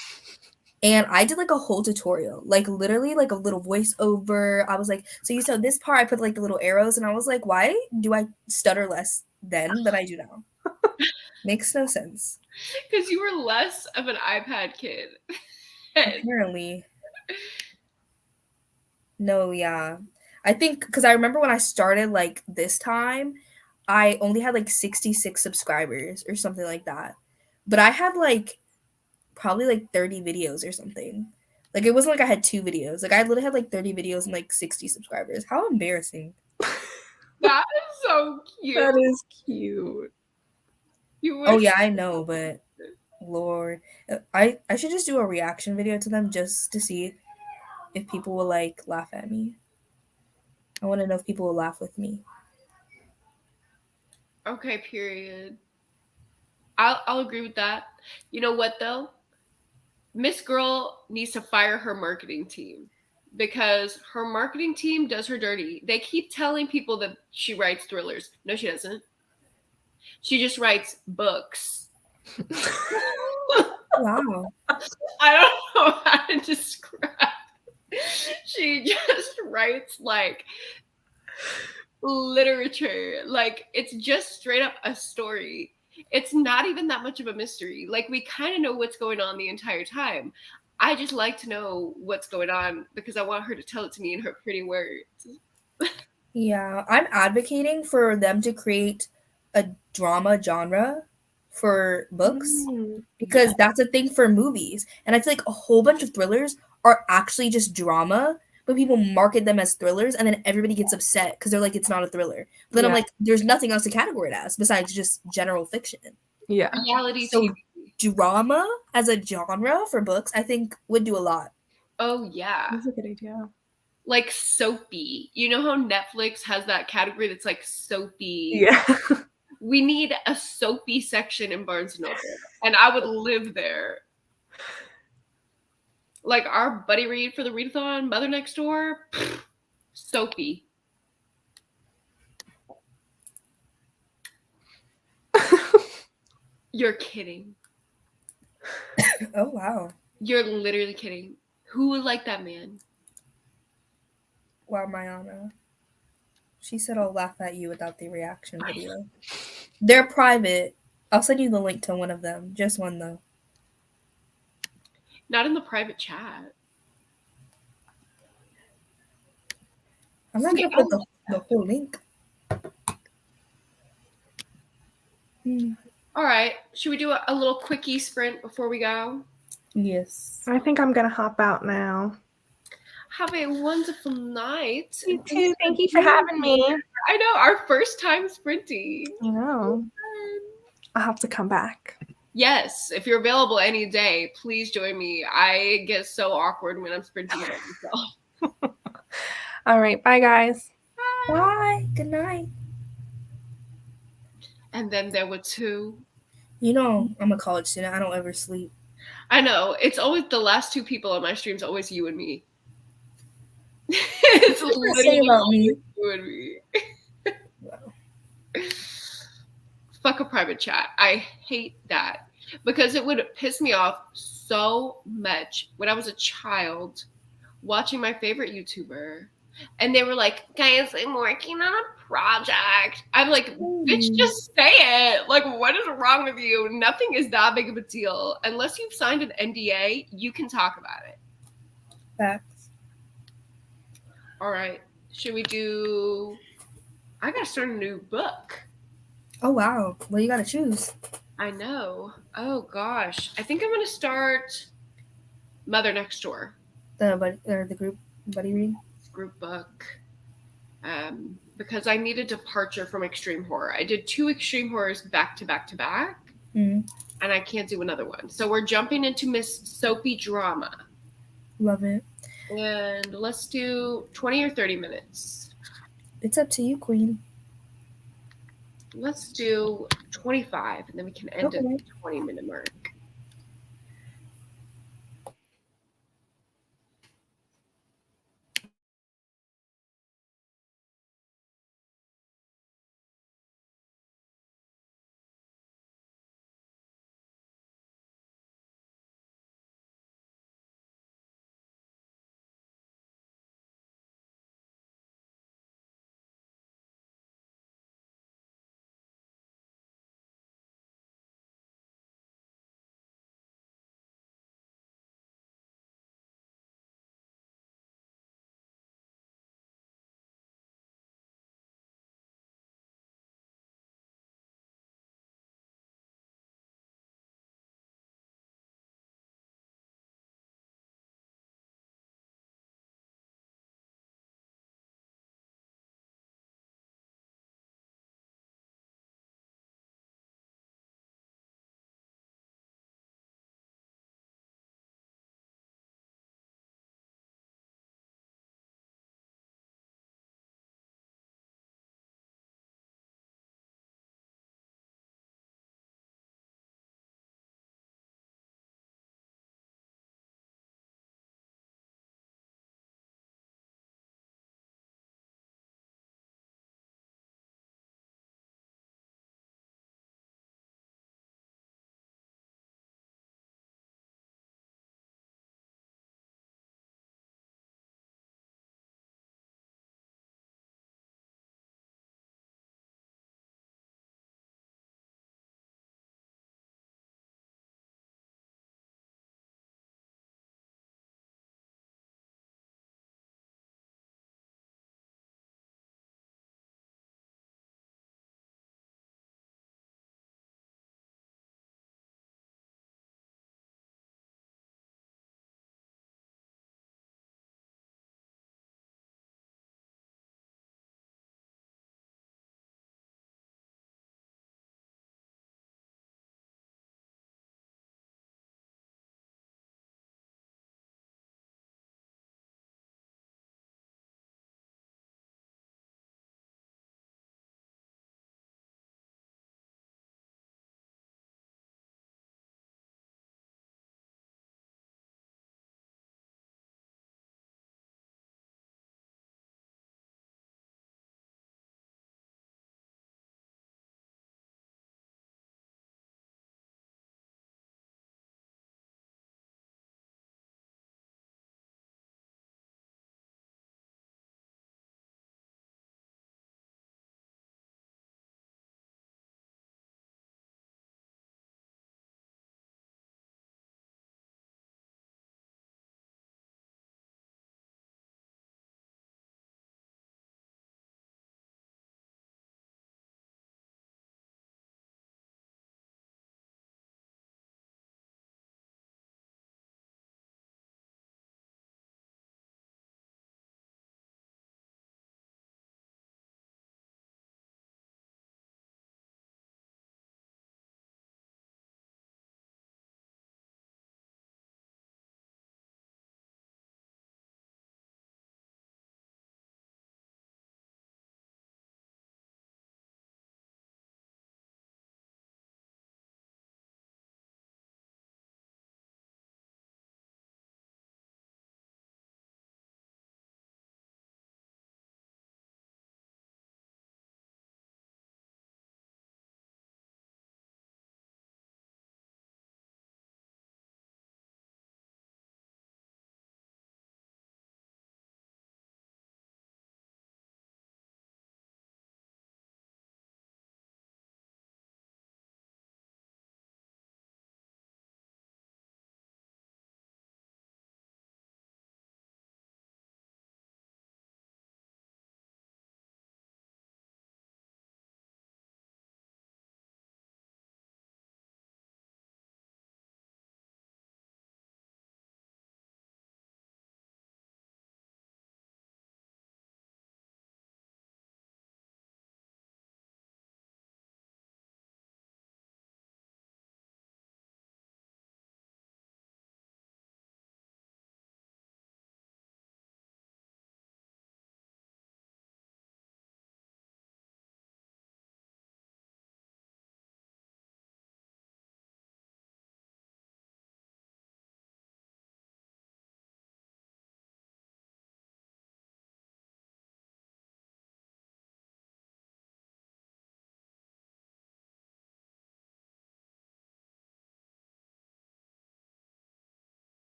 And I did like a whole tutorial, like literally like a little voiceover. I was like, so you saw this part, I put like the little arrows. And I was like, why do I stutter less then than I do now? Makes no sense. Because you were less of an iPad kid. Apparently. No, yeah. I think because I remember when I started like this time, I only had like 66 subscribers or something like that. But I had like probably like 30 videos or something. Like it wasn't like I had 2 videos. Like I literally had like 30 videos and like 60 subscribers. How embarrassing. That is so cute. That is cute. Oh yeah, I know, but Lord. I should just do a reaction video to them just to see. if people will like laugh at me. I want to know if people will laugh with me. Okay, period. I'll agree with that. You know what though? Miss Girl needs to fire her marketing team because her marketing team does her dirty. They keep telling people that she writes thrillers. No, she doesn't. She just writes books. Wow. I don't know how to describe. She just writes like literature. Like it's just straight up a story. It's not even that much of a mystery. Like we kind of know what's going on the entire time. I just like to know what's going on because I want her to tell it to me in her pretty words. Yeah, I'm advocating for them to create a drama genre for books because Yeah. that's a thing for movies. And I feel like a whole bunch of thrillers are actually just drama, but people market them as thrillers and then everybody gets upset because they're like, it's not a thriller. But then I'm Yeah. like, there's nothing else to categorize it as besides just general fiction. Yeah. Reality So TV. drama as a genre for books, I think would do a lot. Oh yeah. That's a good idea. Like soapy. You know how Netflix has that category that's like soapy? Yeah. We need a soapy section in Barnes & Noble, and I would live there. Like our buddy read for the readathon, Mother Next Door, soapy. You're kidding. Oh, wow. You're literally kidding. Who would like that man? Wow, Mayana. She said I'll laugh at you without the reaction video. They're private. I'll send you the link to one of them. Just one, though. Not in the private chat. I'm not See, going to put the whole link. All right. Should we do a little quickie sprint before we go? Yes. I think I'm gonna hop out now. Have a wonderful night. You too. Thank you for having me. I know, our first time sprinting. I know. I'll have to come back. Yes, if you're available any day, please join me. I get so awkward when I'm sprinting by myself. All right. Bye, guys. Bye. Good night. And then there were two. You know, I'm a college student. I don't ever sleep. I know. It's always the last two people on my streams, always you and me. It's What literally say about me? you and me. Wow. Fuck a private chat. I hate that because it would piss me off so much when I was a child watching my favorite YouTuber and they were like, guys, I'm working on a project. I'm like, bitch, just say it. Like, what is wrong with you? Nothing is that big of a deal. Unless you've signed an NDA, you can talk about it. Facts. All right. Should we do... I gotta start a new book. Oh, wow. Well, you got to choose. I know. Oh, gosh. I think I'm gonna start Mother Next Door. The group buddy read. Group book. Because I need a departure from extreme horror. I did 2 extreme horrors back to back to back, and I can't do another one. So we're jumping into Miss Soapy Drama. Love it. And let's do 20 or 30 minutes. It's up to you, Queen. Let's do 25, and then we can end at the 20-minute mark.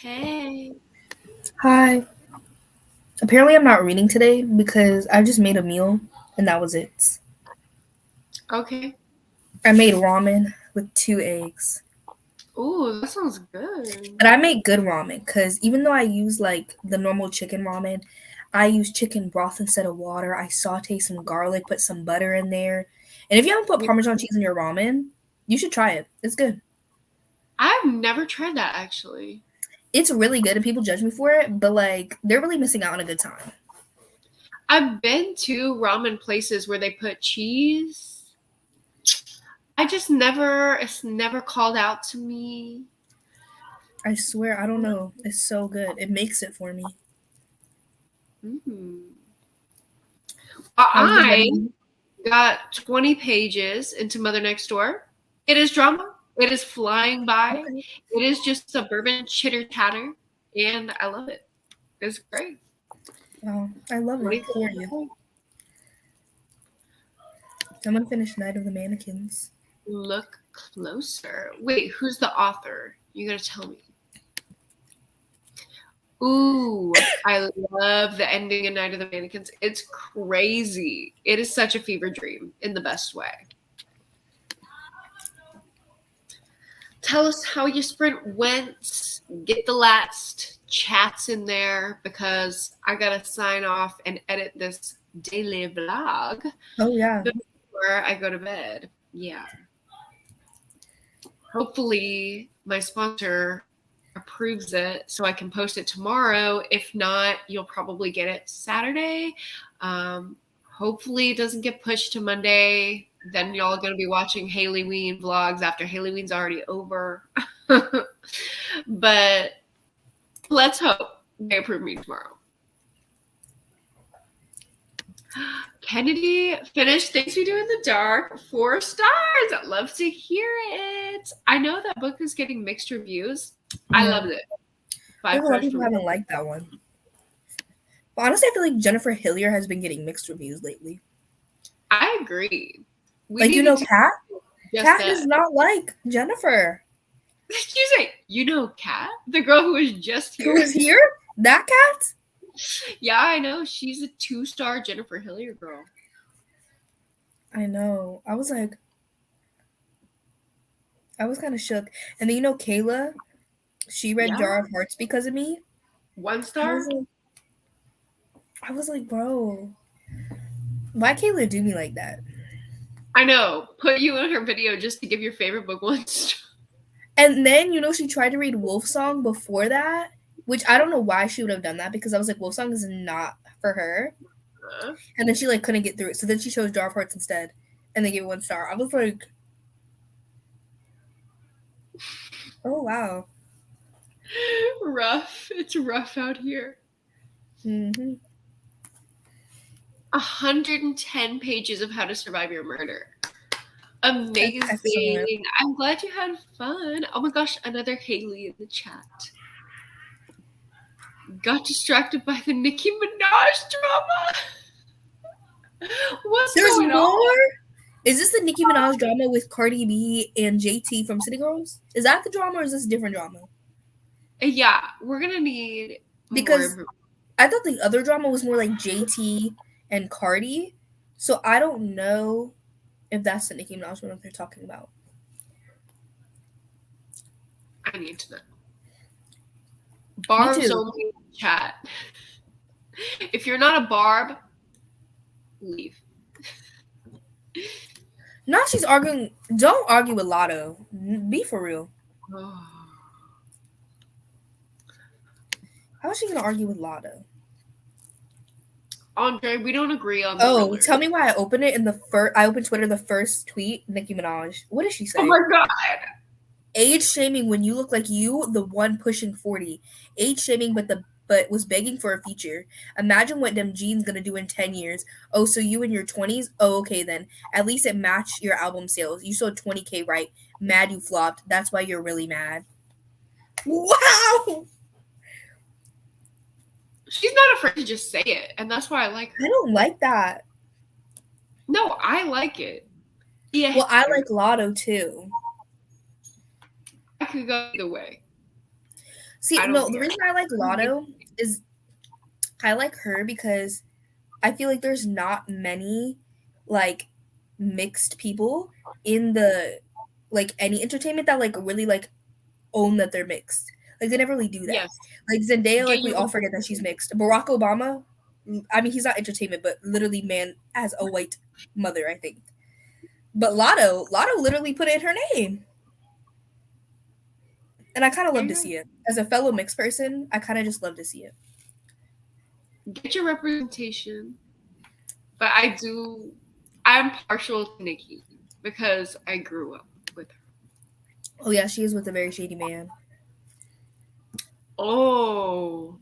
Hey. Hi. Apparently, I'm not reading today because I just made a meal and that was it. Okay. I made ramen with 2 eggs. Ooh, that sounds good. And I make good ramen because even though I use like the normal chicken ramen, I use chicken broth instead of water. I saute some garlic, put some butter in there. And if you haven't put Parmesan cheese in your ramen, you should try it. It's good. I've never tried that actually. It's really good and people judge me for it, but like they're really missing out on a good time. I've been to ramen places where they put cheese. It's never called out to me. I swear, I don't know. It's so good. It makes it for me. How's the I wedding? got 20 pages into Mother Next Door. It is drama. It is flying by. Okay. It is just suburban chitter chatter, and I love it. It's great. Oh, I love it for you. I'm gonna finish Night of the Mannequins. Look closer. Wait, who's the author? You gotta tell me. Ooh, I love the ending of Night of the Mannequins. It's crazy. It is such a fever dream in the best way. Tell us how your sprint went. Get the last chats in there because I gotta sign off and edit this daily vlog. Oh yeah. Before I go to bed. Yeah. Hopefully my sponsor approves it so I can post it tomorrow. If not, you'll probably get it Saturday. Hopefully it doesn't get pushed to Monday. Then y'all are going to be watching haileyween vlogs after haileyween's already over. But let's hope they approve me tomorrow. Kennedy finished Things We Do in the Dark, 4 stars. I'd love to hear it. I know that book is getting mixed reviews. I loved it. I think a lot of people haven't liked that one. But honestly, I feel like Jennifer Hillier has been getting mixed reviews lately. I agree. Kat? Kat does not like Jennifer. Excuse me. Kat? The girl who was just here? Who was here? That Kat? Yeah, I know. She's a 2-star Jennifer Hillier girl. I know. I was kind of shook. And then Kayla, she read Jar of Hearts because of me. 1 star? I was like, bro, why Kayla do me like that? I know. Put you in her video just to give your favorite book 1 star. And then, she tried to read Wolf Song before that, which I don't know why she would have done that because I was like, Wolf Song is not for her. And then she couldn't get through it. So then she chose Jar of Hearts instead and they gave it 1 star. I was like, oh, wow. Rough. It's rough out here. Mm-hmm. 110 pages of How to Survive Your Murder. Amazing. I'm glad you had fun. Oh my gosh, another Haley in the chat. Got distracted by the Nicki Minaj drama. There's going more? On? Is this the Nicki Minaj drama with Cardi B and JT from City Girls? Is that the drama or is this a different drama? Yeah, we're going to need because more. I thought the other drama was more like JT and Cardi. So I don't know if that's the Nicki Minaj one that they're talking about. I need to know. Barb's only in the chat. If you're not a Barb, leave. Now she's arguing. Don't argue with Lotto. Be for real. How is she gonna argue with Lotto? Andre, we don't agree on. Tell me why I opened it in the first. I opened Twitter. The first tweet, Nicki Minaj. What did she say? Oh my god. Age shaming when you look like you, the one pushing 40. Age shaming, but was begging for a feature. Imagine what them jeans gonna do in 10 years. Oh, so you in your 20s? Oh, okay then. At least it matched your album sales. You sold 20K right. Mad you flopped. That's why you're really mad. Wow! She's not afraid to just say it, and that's why I like her. I don't like that. No, I like it. Yeah. Well, I like Lotto too. I could go either way. See, I don't no, the care. reason I like Lotto is I like her because I feel like there's not many like mixed people in the like any entertainment that like really like own that they're mixed. Like they never really do that. Yes. Like Zendaya, like we Genuine all forget that she's mixed. Barack Obama, I mean he's not entertainment, but literally man has a white mother, I think. But Lotto literally put it in her name. And I kind of love to see it. As a fellow mixed person, I kind of just love to see it. Get your representation. But I'm partial to Nikki because I grew up with her. Oh yeah, she is with a very shady man. Oh.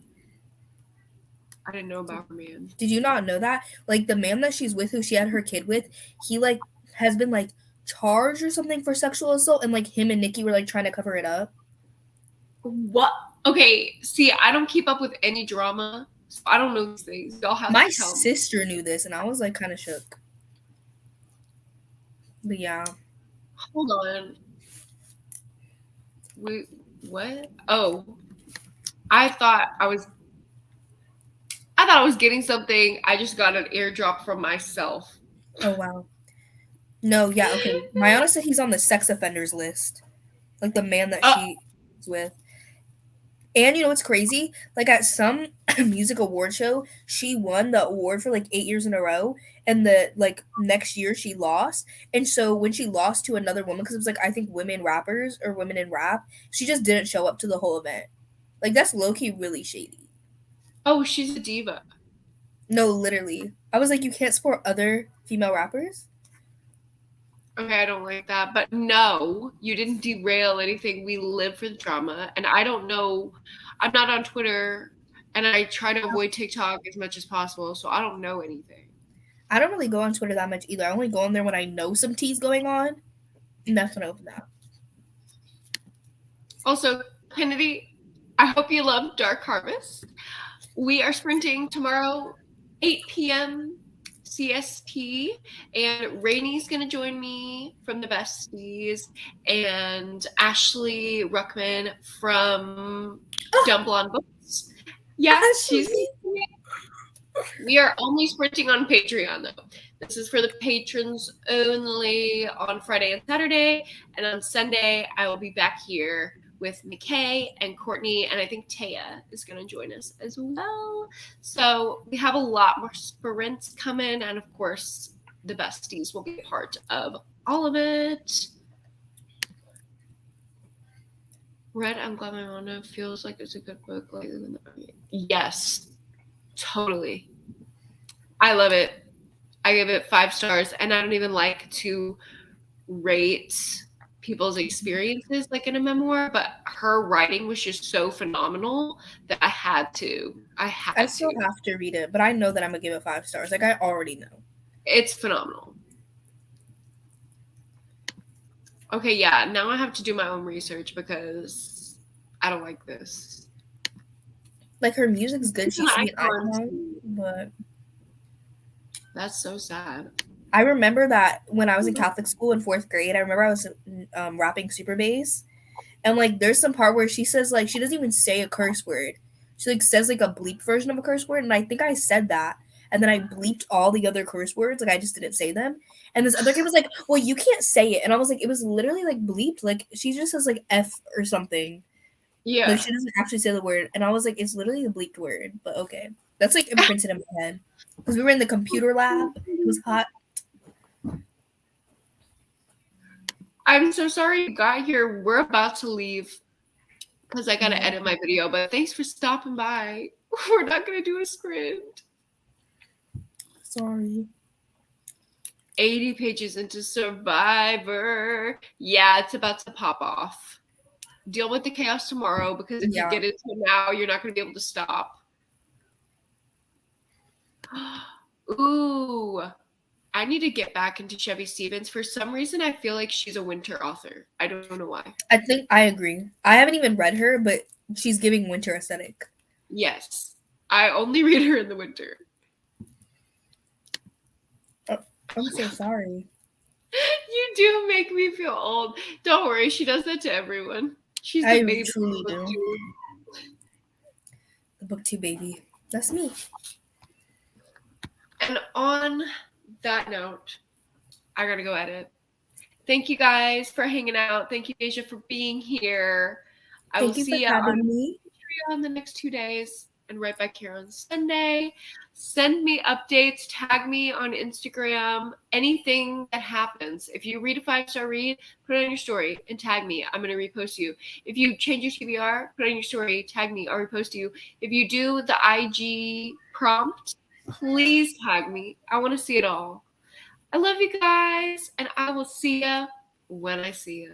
I didn't know about her, man. Did you not know that? Like the man that she's with, who she had her kid with, he like has been like charged or something for sexual assault, and like him and Nikki were like trying to cover it up. What? Okay, see, I don't keep up with any drama, so I don't know these things. Y'all have My to tell me. sister knew this, and I was like kind of shook. But yeah. Hold on. What? Oh, I thought I was getting something. I just got an airdrop from myself. Oh wow. No, yeah, okay. Mayana said he's on the sex offenders list, like the man that she's with. And you know what's crazy? Like at some music award show, she won the award for like 8 years in a row, and the like next year she lost. And so when she lost to another woman, because it was like I think women rappers or women in rap, she just didn't show up to the whole event. Like that's low key really shady. Oh, she's a diva. No, literally. I was like, you can't support other female rappers? Okay, I don't like that. But no, you didn't derail anything. We live for the drama. And I don't know. I'm not on Twitter, and I try to avoid TikTok as much as possible. So I don't know anything. I don't really go on Twitter that much either. I only go on there when I know some tea's going on. And that's when I open that. Also, Kennedy, I hope you love Dark Harvest. We are sprinting tomorrow, 8 p.m. CST, and Rainy's going to join me from the Besties, and Ashley Ruckman from Dumb Blonde Books. Yeah, we are only sprinting on Patreon, though. This is for the patrons only on Friday and Saturday, and on Sunday, I will be back here with McKay and Courtney, and I think Taya is going to join us as well. So we have a lot more sprints coming, and of course, the Besties will be a part of all of it. Red, I'm glad my mama feels like it's a good book. Yes, totally. I love it. I give it 5 stars, and I don't even like to rate people's experiences like in a memoir, but her writing was just so phenomenal that I had to. I still have to read it, but I know that I'm gonna give it 5 stars. Like I already know. It's phenomenal. Okay, yeah, now I have to do my own research because I don't like this. Like her music's good. She should be an icon, but that's so sad. I remember that when I was in Catholic school in 4th grade, I remember I was rapping super bass, and like there's some part where she says like she doesn't even say a curse word. She like says like a bleep version of a curse word, and I think I said that, and then I bleeped all the other curse words, like I just didn't say them. And this other kid was like, "Well, you can't say it," and I was like, "It was literally like bleeped. Like she just says like F or something. Yeah, like she doesn't actually say the word." And I was like, "It's literally a bleeped word." But okay, that's like imprinted in my head because we were in the computer lab. It was hot. I'm so sorry you got here. We're about to leave because I got to edit my video, but thanks for stopping by. We're not going to do a sprint. Sorry. 80 pages into Survivor. Yeah, it's about to pop off. Deal with the chaos tomorrow because if you get into it now, you're not going to be able to stop. Ooh. I need to get back into Chevy Stevens. For some reason, I feel like she's a winter author. I don't know why. I think I agree. I haven't even read her, but she's giving winter aesthetic. Yes. I only read her in the winter. Oh, I'm so sorry. You do make me feel old. Don't worry. She does that to everyone. She's the baby. Truly do. the booktube baby. That's me. And on that note, I gotta go edit. Thank you guys for hanging out. Thank you, Deja, for being here. I will Thank you see you for having on me. Patreon the next 2 days and right back here on Sunday. Send me updates. Tag me on Instagram. Anything that happens. If you read a 5-star read, put it on your story and tag me. I'm going to repost you. If you change your TBR, put it on your story, tag me. I'll repost you. If you do the IG prompt, please tag me. I want to see it all. I love you guys, and I will see ya when I see ya.